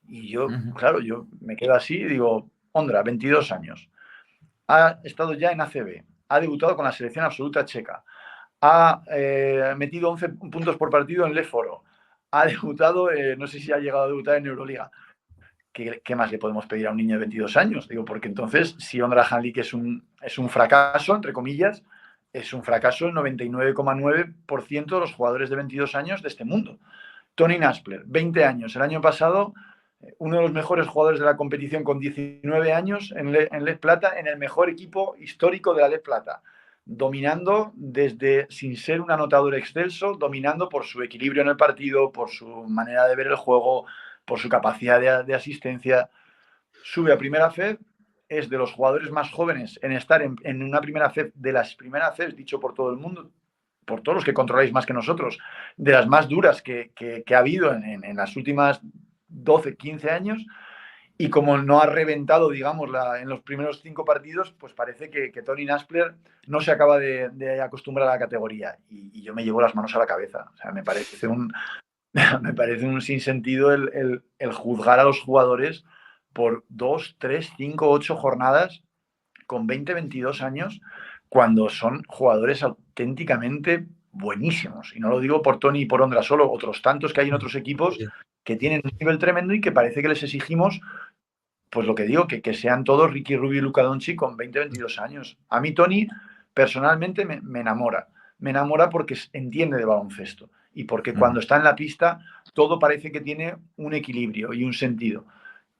Y yo, claro, yo me quedo así y digo, Ondra, 22 años, ha estado ya en ACB, ha debutado con la selección absoluta checa, ha metido 11 puntos por partido en Leforo, ha debutado, no sé si ha llegado a debutar en Euroliga. ¿Qué más le podemos pedir a un niño de 22 años? Digo, porque entonces, si Ondra Hanlik es un fracaso, entre comillas, es un fracaso el 99,9% de los jugadores de 22 años de este mundo. Tony Naspler, 20 años. El año pasado, uno de los mejores jugadores de la competición con 19 años en Les Plata, en el mejor equipo histórico de la Les Plata. dominando sin ser un anotador excelso, dominando por su equilibrio en el partido, por su manera de ver el juego, por su capacidad de asistencia. Sube a primera FED, es de los jugadores más jóvenes en estar en una primera FED, de las primeras FED, dicho por todo el mundo, por todos los que controláis más que nosotros, de las más duras que ha habido en las últimas 12, 15 años. Y como no ha reventado, digamos, en los primeros 5 partidos, pues parece que Tony Naspler no se acaba de acostumbrar a la categoría. Y yo me llevo las manos a la cabeza. O sea, me parece un sinsentido el juzgar a los jugadores por 2, 3, 5, 8 jornadas con 20, 22 años, cuando son jugadores auténticamente buenísimos. Y no lo digo por Tony y por Ondra solo, otros tantos que hay en otros equipos que tienen un nivel tremendo y que parece que les exigimos, pues lo que digo, que sean todos Ricky Rubio y Luka Doncic con 20, 22 años. A mí Tony personalmente me enamora. Me enamora porque entiende de baloncesto y porque cuando está en la pista todo parece que tiene un equilibrio y un sentido.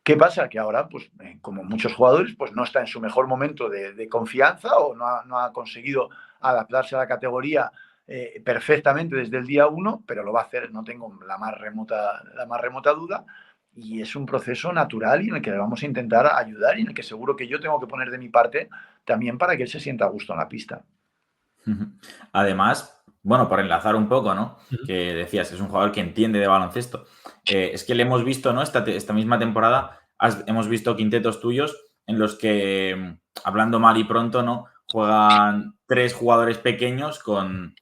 ¿Qué pasa? Que ahora, pues, como muchos jugadores, pues no está en su mejor momento de confianza o no ha conseguido adaptarse a la categoría perfectamente desde el día 1, pero lo va a hacer, no tengo la más remota duda. Y es un proceso natural y en el que le vamos a intentar ayudar y en el que seguro que yo tengo que poner de mi parte también para que él se sienta a gusto en la pista. Además, bueno, por enlazar un poco, ¿no? Que decías que es un jugador que entiende de baloncesto. Es que le hemos visto, ¿no? Esta misma temporada hemos visto quintetos tuyos en los que, hablando mal y pronto, ¿no? Juegan 3 jugadores pequeños con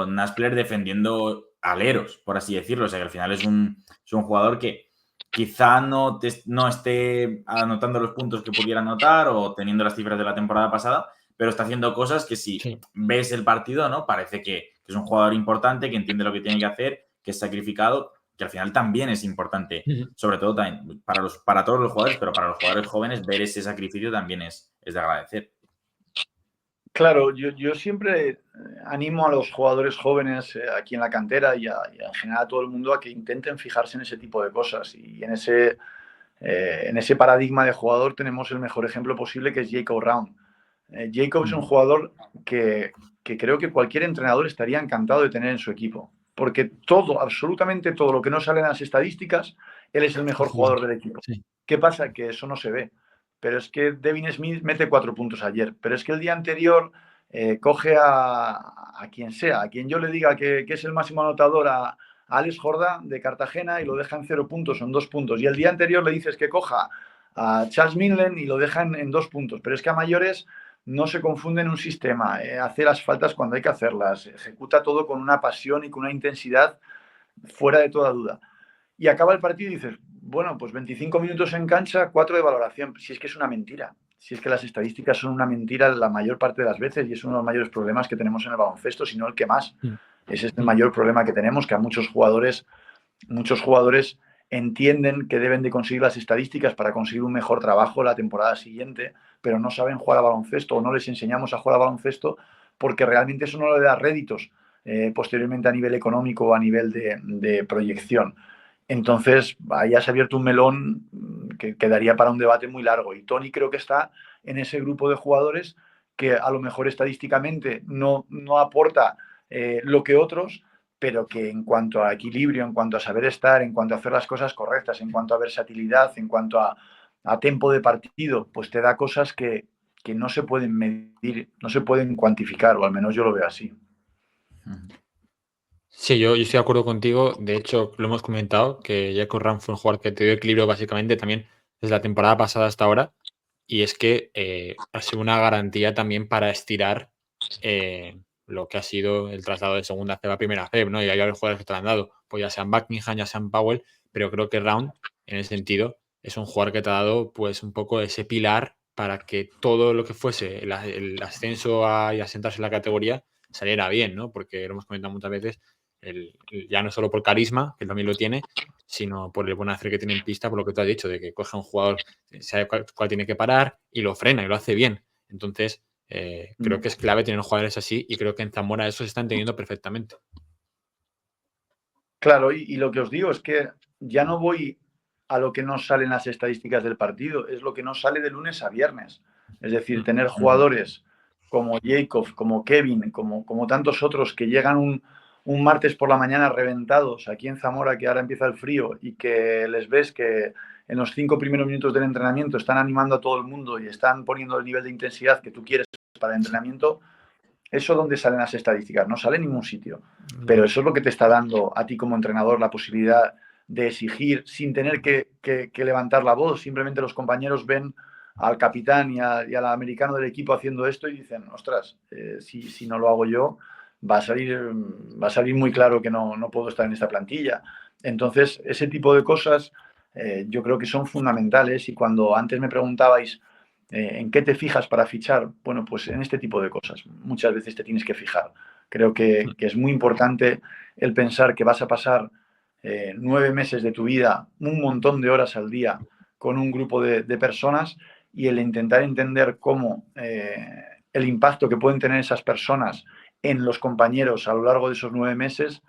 Naspler defendiendo aleros, por así decirlo. O sea, que al final es un jugador que quizá no esté anotando los puntos que pudiera anotar o teniendo las cifras de la temporada pasada, pero está haciendo cosas que si ves el partido, ¿no? Parece que es un jugador importante, que entiende lo que tiene que hacer, que es sacrificado, que al final también es importante, sobre todo también para todos los jugadores, pero para los jugadores jóvenes ver ese sacrificio también es de agradecer. Claro, yo siempre animo a los jugadores jóvenes aquí en la cantera y en general a todo el mundo a que intenten fijarse en ese tipo de cosas. Y en ese paradigma de jugador tenemos el mejor ejemplo posible, que es Jacob Round. Jacob es un jugador que creo que cualquier entrenador estaría encantado de tener en su equipo. Porque todo, absolutamente todo lo que no sale en las estadísticas, él es el mejor jugador del equipo. Sí. ¿Qué pasa? Que eso no se ve. Pero es que Devin Smith mete 4 puntos ayer. Pero es que el día anterior coge a quien sea, a quien yo le diga que es el máximo anotador, a Alex Jordan de Cartagena, y lo deja en 0 puntos o en 2 puntos. Y el día anterior le dices que coja a Charles Minlen y lo dejan en 2 puntos. Pero es que a mayores no se confunde en un sistema, hace las faltas cuando hay que hacerlas, ejecuta todo con una pasión y con una intensidad fuera de toda duda. Y acaba el partido y dices, bueno, pues 25 minutos en cancha, 4 de valoración. Si es que es una mentira. Si es que las estadísticas son una mentira la mayor parte de las veces y es uno de los mayores problemas que tenemos en el baloncesto, si no el que más. Ese es el mayor problema que tenemos, que a muchos jugadores entienden que deben de conseguir las estadísticas para conseguir un mejor trabajo la temporada siguiente, pero no saben jugar a baloncesto o no les enseñamos a jugar a baloncesto porque realmente eso no le da réditos posteriormente a nivel económico o a nivel de proyección. Entonces, ahí has abierto un melón que quedaría para un debate muy largo. Y Tony creo que está en ese grupo de jugadores que a lo mejor estadísticamente no aporta lo que otros, pero que en cuanto a equilibrio, en cuanto a saber estar, en cuanto a hacer las cosas correctas, en cuanto a versatilidad, en cuanto a tiempo de partido, pues te da cosas que no se pueden medir, no se pueden cuantificar, o al menos yo lo veo así. Sí, yo estoy de acuerdo contigo. De hecho, lo hemos comentado, que Jacob Ram fue un jugador que te dio equilibrio básicamente también desde la temporada pasada hasta ahora. Y es que ha sido una garantía también para estirar lo que ha sido el traslado de segunda CEP a primera CEP, ¿no? Y hay varios jugadores que te lo han dado, pues ya sean Buckingham, ya sean Powell, pero creo que Round, en ese sentido, es un jugador que te ha dado pues un poco ese pilar para que todo lo que fuese el ascenso y asentarse en la categoría saliera bien, ¿no? Porque lo hemos comentado muchas veces, ya no solo por carisma, que también lo tiene, sino por el buen hacer que tiene en pista, por lo que tú has dicho, de que coge a un jugador, sabe cuál tiene que parar y lo frena y lo hace bien. Entonces, creo que es clave tener jugadores así y creo que en Zamora eso se está entendiendo perfectamente. Claro, y lo que os digo es que ya no voy a lo que no sale en las estadísticas del partido, es lo que no sale de lunes a viernes. Es decir, tener jugadores como Jacob, como Kevin, como tantos otros que llegan un martes por la mañana reventados aquí en Zamora, que ahora empieza el frío, y que les ves que en los 5 primeros minutos del entrenamiento están animando a todo el mundo y están poniendo el nivel de intensidad que tú quieres para el entrenamiento, ¿eso dónde salen las estadísticas? No sale en ningún sitio. Pero eso es lo que te está dando a ti como entrenador la posibilidad de exigir sin tener que levantar la voz. Simplemente los compañeros ven al capitán y al americano del equipo haciendo esto y dicen, ostras, si no lo hago yo, va a salir muy claro que no puedo estar en esta plantilla. Entonces, ese tipo de cosas yo creo que son fundamentales, y cuando antes me preguntabais ¿en qué te fijas para fichar? Bueno, pues en este tipo de cosas. Muchas veces te tienes que fijar. Creo que es muy importante el pensar que vas a pasar 9 meses de tu vida, un montón de horas al día, con un grupo de personas, y el intentar entender cómo el impacto que pueden tener esas personas en los compañeros a lo largo de esos 9 meses,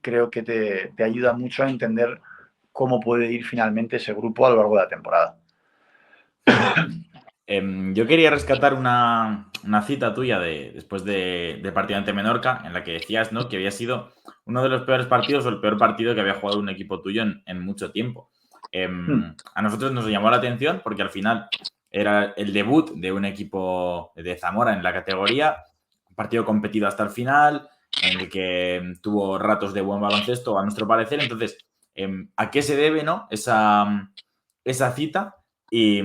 creo que te ayuda mucho a entender cómo puede ir finalmente ese grupo a lo largo de la temporada. Yo quería rescatar una cita tuya después del partido ante Menorca, en la que decías, ¿no?, que había sido uno de los peores partidos o el peor partido que había jugado un equipo tuyo en mucho tiempo. A nosotros nos llamó la atención porque al final era el debut de un equipo de Zamora en la categoría, un partido competido hasta el final, en el que tuvo ratos de buen baloncesto, a nuestro parecer. Entonces, ¿a qué se debe, ¿no?, esa cita? ¿Y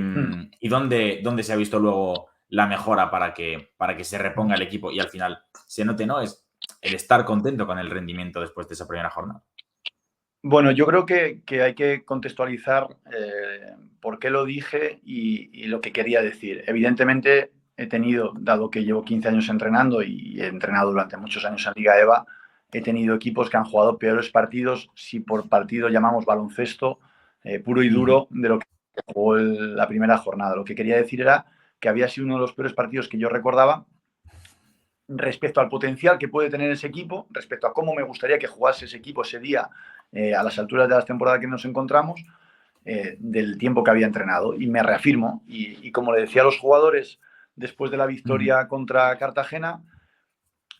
dónde se ha visto luego la mejora para que se reponga el equipo y al final se note, ¿no?, es el estar contento con el rendimiento después de esa primera jornada? Bueno, yo creo que hay que contextualizar por qué lo dije y lo que quería decir. Evidentemente, he tenido, dado que llevo 15 años entrenando y he entrenado durante muchos años en Liga EVA, he tenido equipos que han jugado peores partidos, si por partido llamamos baloncesto puro y duro, de lo que jugó la primera jornada. Lo que quería decir era que había sido uno de los peores partidos que yo recordaba respecto al potencial que puede tener ese equipo, respecto a cómo me gustaría que jugase ese equipo ese día a las alturas de la temporada que nos encontramos, del tiempo que había entrenado. Y me reafirmo, y como le decía a los jugadores después de la victoria contra Cartagena,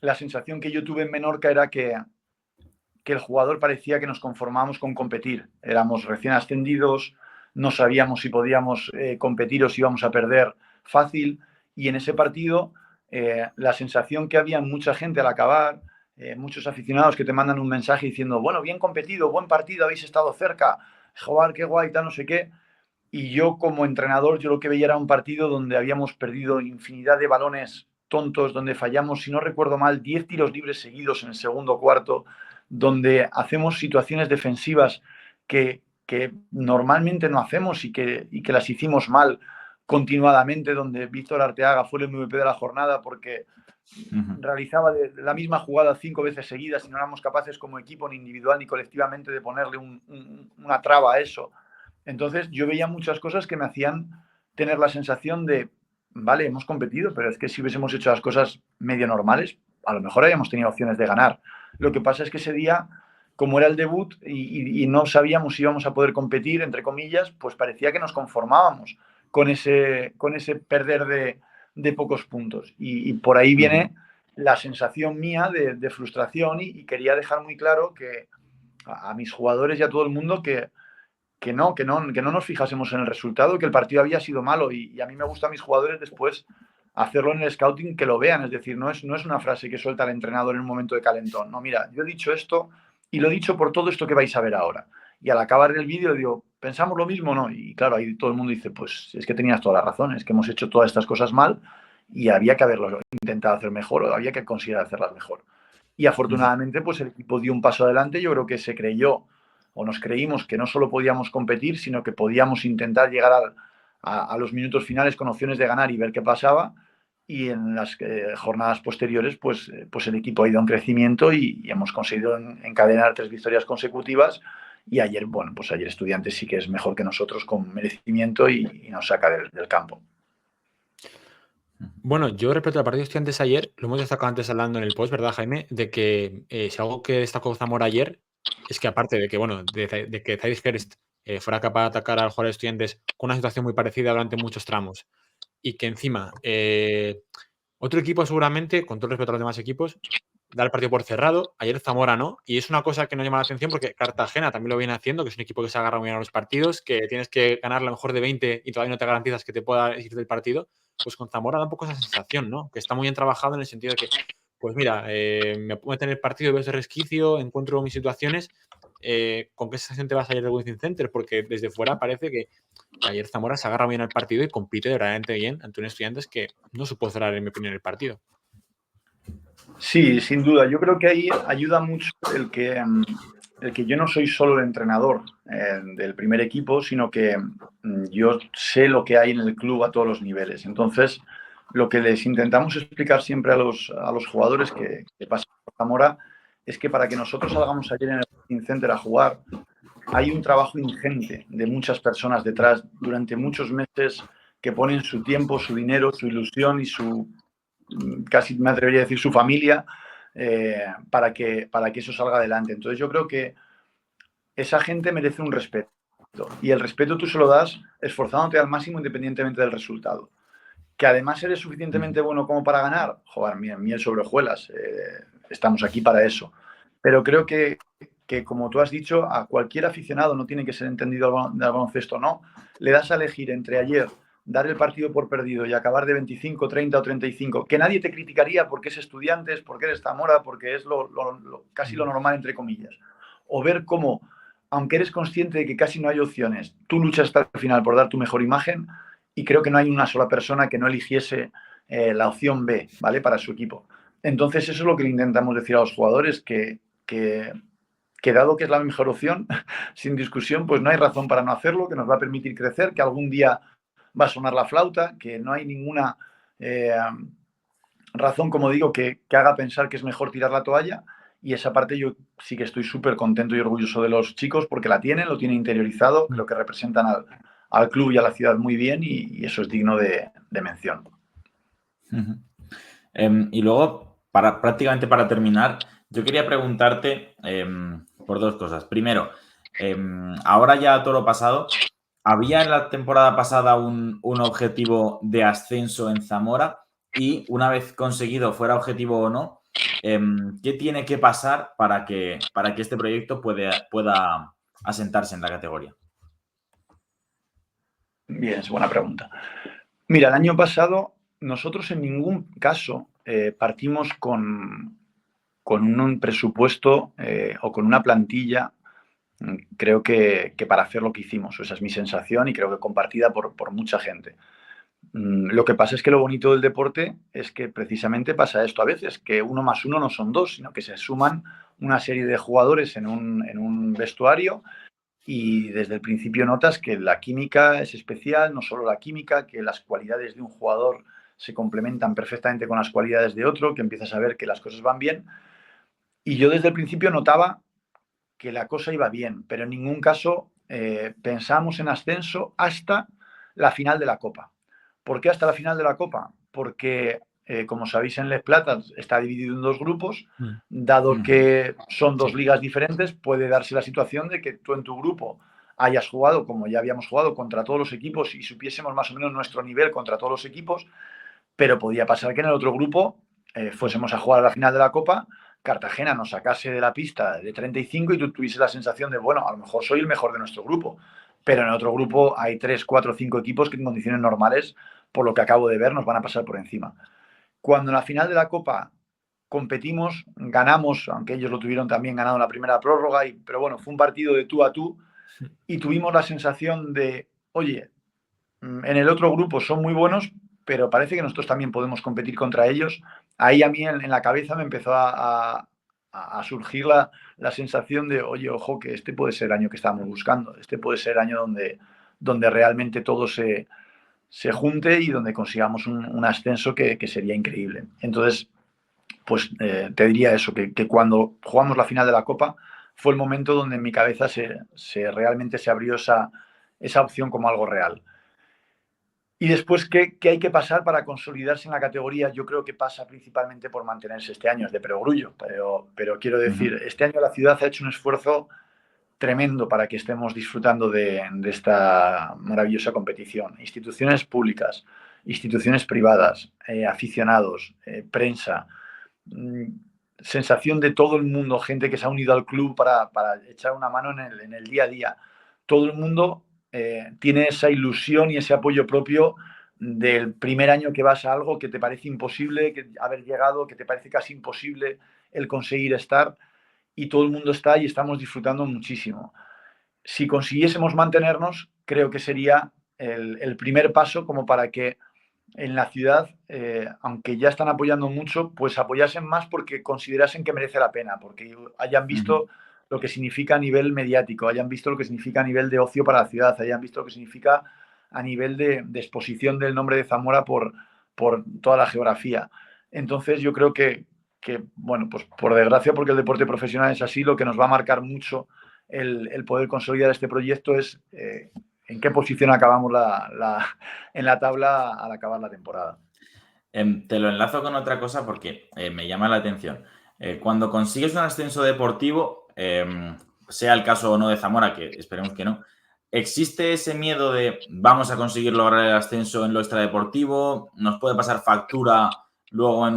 la sensación que yo tuve en Menorca era que el jugador parecía que nos conformábamos con competir. Éramos recién ascendidos, no sabíamos si podíamos competir o si íbamos a perder fácil, y en ese partido la sensación que había mucha gente al acabar, muchos aficionados que te mandan un mensaje diciendo, bueno, bien competido, buen partido, habéis estado cerca, joder, qué guay, tal, no sé qué. Y yo como entrenador, yo lo que veía era un partido donde habíamos perdido infinidad de balones tontos, donde fallamos, si no recuerdo mal, 10 tiros libres seguidos en el segundo cuarto, donde hacemos situaciones defensivas que normalmente no hacemos y que las hicimos mal continuadamente, donde Víctor Arteaga fue el MVP de la jornada porque realizaba la misma jugada 5 veces seguidas y no éramos capaces como equipo, ni individual ni colectivamente, de ponerle una traba a eso. Entonces yo veía muchas cosas que me hacían tener la sensación de, vale, hemos competido, pero es que si hubiésemos hecho las cosas medio normales, a lo mejor habíamos tenido opciones de ganar. Lo que pasa es que ese día, como era el debut y no sabíamos si íbamos a poder competir, entre comillas, pues parecía que nos conformábamos con ese perder de pocos puntos. Y por ahí viene la sensación mía de frustración, y quería dejar muy claro que a mis jugadores y a todo el mundo que no nos fijásemos en el resultado, que el partido había sido malo, y a mí me gusta a mis jugadores después hacerlo en el scouting, que lo vean. Es decir, no es una frase que suelta el entrenador en un momento de calentón. No, mira, yo he dicho esto y lo he dicho por todo esto que vais a ver ahora. Y al acabar el vídeo digo, ¿pensamos lo mismo o no? Y claro, ahí todo el mundo dice, pues es que tenías toda la razón, es que hemos hecho todas estas cosas mal y había que haberlo intentado hacer mejor, o había que considerar hacerlas mejor. Y afortunadamente, pues el equipo dio un paso adelante. Yo creo que se creyó, o nos creímos, que no solo podíamos competir, sino que podíamos intentar llegar a los minutos finales con opciones de ganar y ver qué pasaba. Y en las jornadas posteriores, pues el equipo ha ido en crecimiento y hemos conseguido encadenar 3 victorias consecutivas. Y ayer, bueno, pues ayer Estudiantes sí que es mejor que nosotros, con merecimiento, y nos saca del campo. Bueno, yo respecto al partido de Estudiantes ayer, lo hemos destacado antes hablando en el post, ¿verdad, Jaime? De que si algo que destacó Zamora ayer es que, aparte de que, bueno, de que Zairis Herst fuera capaz de atacar al jugador de Estudiantes con una situación muy parecida durante muchos tramos, y que encima Otro equipo seguramente, con todo el respeto a los demás equipos, da el partido por cerrado. Ayer Zamora no. Y es una cosa que nos llama la atención porque Cartagena también lo viene haciendo, que es un equipo que se agarra muy bien a los partidos, que tienes que ganar a lo mejor de 20 y todavía no te garantizas que te pueda ir del partido. Pues con Zamora da un poco esa sensación, ¿no? Que está muy bien trabajado en el sentido de que, pues mira, me puedo meter en el partido, veo ese resquicio, encuentro mis situaciones. ¿Con qué sensación te vas a ir del Wizzing Center? Porque desde fuera parece que ayer Zamora se agarra bien al partido y compite verdaderamente bien ante un Estudiantes que no supo cerrar, en mi opinión, el partido. Sí, sin duda. Yo creo que ahí ayuda mucho el que yo no soy solo el entrenador del primer equipo, sino que yo sé lo que hay en el club a todos los niveles. Entonces, lo que les intentamos explicar siempre a los jugadores que pasan por Zamora es que para que nosotros salgamos ayer en el Wizzing Center a jugar, hay un trabajo ingente de muchas personas detrás durante muchos meses que ponen su tiempo, su dinero, su ilusión y casi me atrevería a decir su familia para que eso salga adelante. Entonces yo creo que esa gente merece un respeto y el respeto tú se lo das esforzándote al máximo independientemente del resultado. Que además eres suficientemente bueno como para ganar, joder, miel sobre hojuelas, estamos aquí para eso. Pero creo que como tú has dicho, a cualquier aficionado, no tiene que ser entendido del baloncesto, no, le das a elegir entre ayer dar el partido por perdido y acabar de 25, 30 o 35, que nadie te criticaría porque es Estudiantes, porque eres Zamora, porque es casi lo normal, entre comillas. O ver cómo, aunque eres consciente de que casi no hay opciones, tú luchas hasta el final por dar tu mejor imagen y creo que no hay una sola persona que no eligiese la opción B, ¿vale? Para su equipo. Entonces eso es lo que le intentamos decir a los jugadores, que dado que es la mejor opción, sin discusión, pues no hay razón para no hacerlo, que nos va a permitir crecer, que algún día va a sonar la flauta, que no hay ninguna razón, como digo, que haga pensar que es mejor tirar la toalla. Y esa parte yo sí que estoy súper contento y orgulloso de los chicos porque lo tienen interiorizado, creo que representan al club y a la ciudad muy bien y eso es digno de mención. Y luego, prácticamente para terminar, yo quería preguntarte por dos cosas. Primero, ahora ya todo lo pasado, ¿había en la temporada pasada un objetivo de ascenso en Zamora? Y una vez conseguido, fuera objetivo o no, ¿qué tiene que pasar para que este proyecto pueda asentarse en la categoría? Bien, es buena pregunta. Mira, el año pasado nosotros en ningún caso partimos con un presupuesto o con una plantilla, creo que para hacer lo que hicimos. Esa es mi sensación y creo que compartida por mucha gente. Lo que pasa es que lo bonito del deporte es que precisamente pasa esto a veces, que 1 más 1 no son 2, sino que se suman una serie de jugadores en un vestuario y desde el principio notas que la química es especial, no solo la química, que las cualidades de un jugador se complementan perfectamente con las cualidades de otro, que empiezas a ver que las cosas van bien. Y yo desde el principio notaba que la cosa iba bien, pero en ningún caso pensamos en ascenso hasta la final de la Copa. ¿Por qué hasta la final de la Copa? Porque, como sabéis, en Les Platas está dividido en 2 grupos. Dado que son 2 ligas diferentes, puede darse la situación de que tú en tu grupo hayas jugado, como ya habíamos jugado, contra todos los equipos y supiésemos más o menos nuestro nivel contra todos los equipos, pero podía pasar que en el otro grupo fuésemos a jugar a la final de la Copa, Cartagena nos sacase de la pista de 35 y tú tuviese la sensación de, bueno, a lo mejor soy el mejor de nuestro grupo, pero en el otro grupo hay 3, 4, 5 equipos que en condiciones normales, por lo que acabo de ver, nos van a pasar por encima. Cuando en la final de la Copa competimos, ganamos, aunque ellos lo tuvieron también ganado en la primera prórroga, pero bueno, fue un partido de tú a tú y tuvimos la sensación de, oye, en el otro grupo son muy buenos, pero parece que nosotros también podemos competir contra ellos. Ahí a mí en la cabeza me empezó a surgir la sensación de, oye, ojo, que este puede ser el año que estábamos buscando, este puede ser el año donde realmente todo se junte y donde consigamos un ascenso que sería increíble. Entonces, pues te diría eso, que cuando jugamos la final de la Copa fue el momento donde en mi cabeza realmente se abrió esa opción como algo real. Y después, ¿qué hay que pasar para consolidarse en la categoría? Yo creo que pasa principalmente por mantenerse este año, es de perogrullo, pero quiero decir, este año la ciudad ha hecho un esfuerzo tremendo para que estemos disfrutando de esta maravillosa competición. Instituciones públicas, instituciones privadas, aficionados, prensa, sensación de todo el mundo, gente que se ha unido al club para echar una mano en el día a día. Todo el mundo tiene esa ilusión y ese apoyo propio del primer año que vas a algo que te parece imposible, que haber llegado, que te parece casi imposible el conseguir estar, y todo el mundo está y estamos disfrutando muchísimo. Si consiguiésemos mantenernos, creo que sería el primer paso como para que en la ciudad, aunque ya están apoyando mucho, pues apoyasen más porque considerasen que merece la pena, porque hayan visto lo que significa a nivel mediático, hayan visto lo que significa a nivel de ocio para la ciudad, hayan visto lo que significa a nivel de exposición del nombre de Zamora por toda la geografía. Entonces yo creo que, bueno, pues por desgracia, porque el deporte profesional es así, lo que nos va a marcar mucho el poder consolidar este proyecto es en qué posición acabamos en la tabla al acabar la temporada. Te lo enlazo con otra cosa porque me llama la atención. Cuando consigues un ascenso deportivo, sea el caso o no de Zamora, que esperemos que no, ¿existe ese miedo de vamos a conseguir lograr el ascenso en lo extradeportivo? ¿Nos puede pasar factura luego en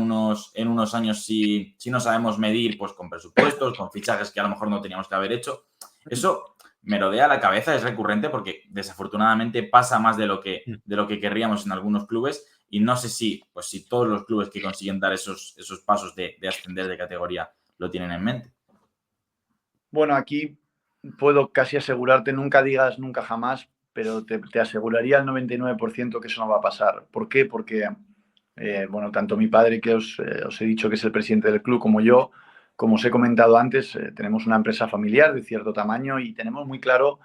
unos años si no sabemos medir, pues con presupuestos, con fichajes que a lo mejor no teníamos que haber hecho? Eso me rodea la cabeza, es recurrente porque desafortunadamente pasa más de lo que querríamos en algunos clubes. Y no sé si todos los clubes que consiguen dar esos pasos de ascender de categoría lo tienen en mente. Bueno, aquí puedo casi asegurarte, nunca digas nunca jamás, pero te aseguraría al 99% que eso no va a pasar. ¿Por qué? Porque, bueno, tanto mi padre, que os he dicho que es el presidente del club, como yo, como os he comentado antes, tenemos una empresa familiar de cierto tamaño y tenemos muy claro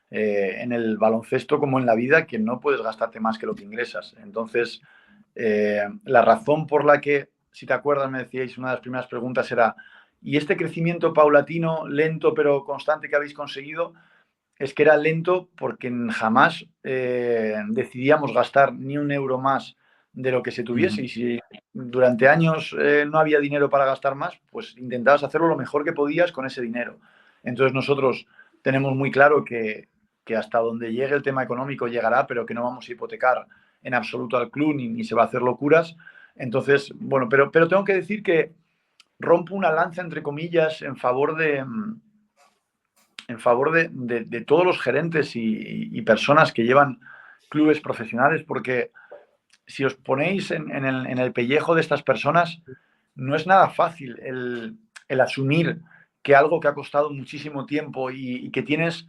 en el baloncesto como en la vida que no puedes gastarte más que lo que ingresas. Entonces, la razón por la que, si te acuerdas, me decíais, una de las primeras preguntas era, ¿y este crecimiento paulatino, lento pero constante que habéis conseguido? Es que era lento porque jamás decidíamos gastar ni un euro más de lo que se tuviese. Y si durante años no había dinero para gastar más, pues intentabas hacerlo lo mejor que podías con ese dinero. Entonces nosotros tenemos muy claro que hasta donde llegue el tema económico llegará, pero que no vamos a hipotecar en absoluto al club ni se va a hacer locuras. Entonces, bueno, pero tengo que decir que rompo una lanza, entre comillas, en favor de todos los gerentes y personas que llevan clubes profesionales, porque si os ponéis en el pellejo de estas personas, no es nada fácil el asumir que algo que ha costado muchísimo tiempo y que tienes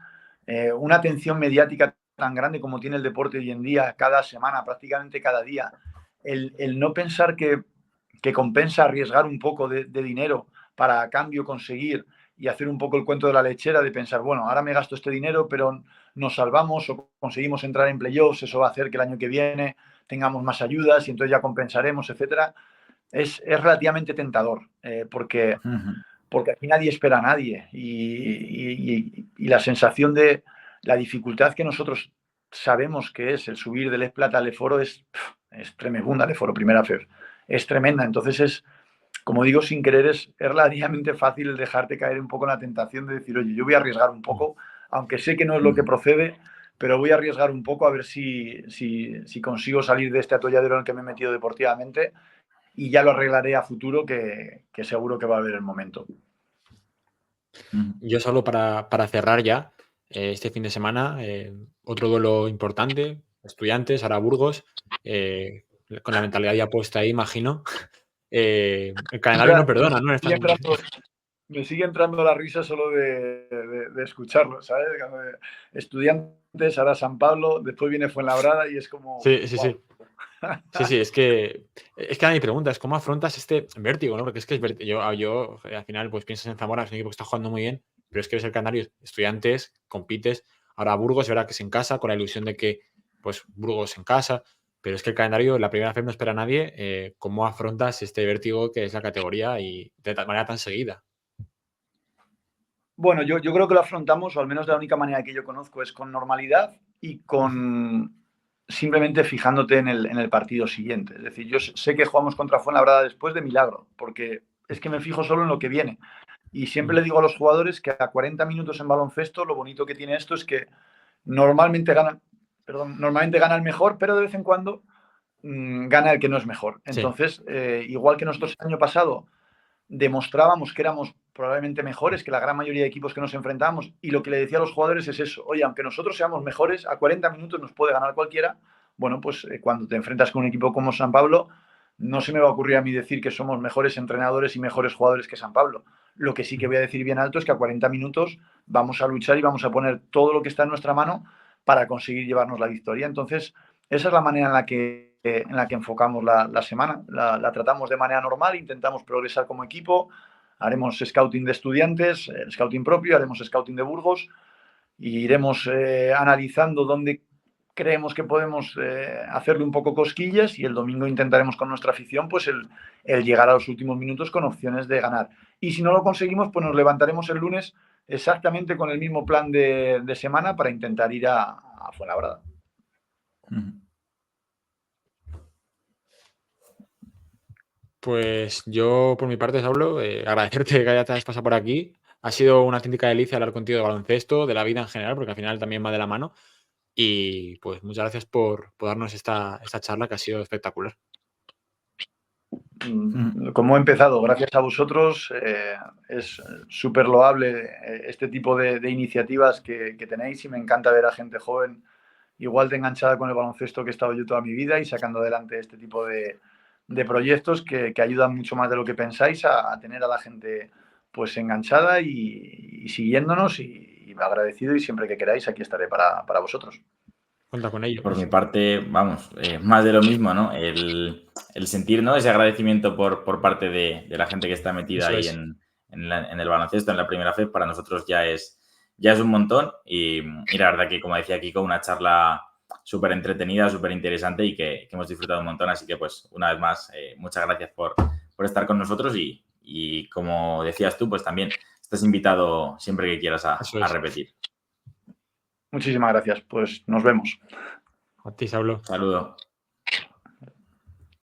una atención mediática tan grande como tiene el deporte hoy en día, cada semana, prácticamente cada día, el no pensar que compensa arriesgar un poco de dinero para a cambio conseguir y hacer un poco el cuento de la lechera de pensar, bueno, ahora me gasto este dinero, pero nos salvamos o conseguimos entrar en playoffs, eso va a hacer que el año que viene tengamos más ayudas y entonces ya compensaremos, etcétera. Es relativamente tentador, porque aquí nadie espera a nadie y la sensación de la dificultad que nosotros sabemos que es el subir del Plata al Eforo es tremenda, el Eforo Primera FEF, es tremenda. Entonces es, como digo, sin querer, es relativamente fácil el dejarte caer un poco en la tentación de decir, oye, yo voy a arriesgar un poco, aunque sé que no es lo que procede, pero voy a arriesgar un poco a ver si consigo salir de este atolladero en el que me he metido deportivamente y ya lo arreglaré a futuro, que seguro que va a haber el momento. Yo solo para cerrar ya, este fin de semana, otro duelo importante, Estudiantes, ahora Burgos, con la mentalidad ya puesta ahí, imagino. El calendario no perdona, ¿no? Me sigue entrando la risa solo de escucharlo, ¿sabes? Estudiantes, ahora San Pablo, después viene Fuenlabrada y es como... Sí. Wow. Sí, es que mi pregunta es cómo afrontas este vértigo, ¿no? Porque es que yo al final pues piensas en Zamora, es un equipo que está jugando muy bien, pero es que ves el Canario, Estudiantes, compites, ahora Burgos, verá que es en casa, con la ilusión de que pues Burgos en casa, pero es que el calendario, la primera vez no espera a nadie. ¿Cómo afrontas este vértigo que es la categoría y de tal manera tan seguida? Bueno, yo creo que lo afrontamos, o al menos de la única manera que yo conozco, es con normalidad y con simplemente fijándote en el partido siguiente. Es decir, yo sé que jugamos contra Fuenlabrada después de milagro, porque es que me fijo solo en lo que viene. Y siempre le digo a los jugadores que a 40 minutos en baloncesto, lo bonito que tiene esto es que normalmente gana el mejor, pero de vez en cuando gana el que no es mejor. Entonces, igual que nosotros el año pasado demostrábamos que éramos probablemente mejores que la gran mayoría de equipos que nos enfrentábamos, y lo que le decía a los jugadores es eso: oye, aunque nosotros seamos mejores, a 40 minutos nos puede ganar cualquiera. Bueno, pues cuando te enfrentas con un equipo como San Pablo, no se me va a ocurrir a mí decir que somos mejores entrenadores y mejores jugadores que San Pablo. Lo que sí que voy a decir bien alto es que a 40 minutos vamos a luchar y vamos a poner todo lo que está en nuestra mano para conseguir llevarnos la victoria. Entonces, esa es la manera en la que enfocamos la semana. La tratamos de manera normal, intentamos progresar como equipo, haremos scouting de estudiantes, scouting propio, haremos scouting de Burgos, y iremos analizando dónde creemos que podemos hacerle un poco cosquillas, y el domingo intentaremos con nuestra afición pues el llegar a los últimos minutos con opciones de ganar. Y si no lo conseguimos, pues nos levantaremos el lunes exactamente con el mismo plan de semana para intentar ir a Fuenlabrada. Pues yo, por mi parte, Saulo, agradecerte que hayas pasado por aquí. Ha sido una auténtica delicia hablar contigo de baloncesto, de la vida en general, porque al final también va de la mano. Y pues muchas gracias por darnos esta charla, que ha sido espectacular. Como he empezado, gracias a vosotros. Es súper loable este tipo de iniciativas que tenéis, y me encanta ver a gente joven igual de enganchada con el baloncesto que he estado yo toda mi vida, y sacando adelante este tipo de proyectos que ayudan mucho más de lo que pensáis a tener a la gente pues enganchada y siguiéndonos, y agradecido, y siempre que queráis aquí estaré para vosotros. Cuenta con ello. Por mi parte, vamos, más de lo mismo, ¿no? El sentir, ¿no?, ese agradecimiento por parte de la gente que está metida ahí en el baloncesto, en la Primera Fed, para nosotros ya es un montón. Y la verdad que, como decía Kiko, una charla súper entretenida, súper interesante, y que hemos disfrutado un montón. Así que, pues, una vez más, muchas gracias por estar con nosotros, y como decías tú, pues también estás invitado siempre que quieras a repetir. Muchísimas gracias. Pues nos vemos. A ti, Saulo. Saludo.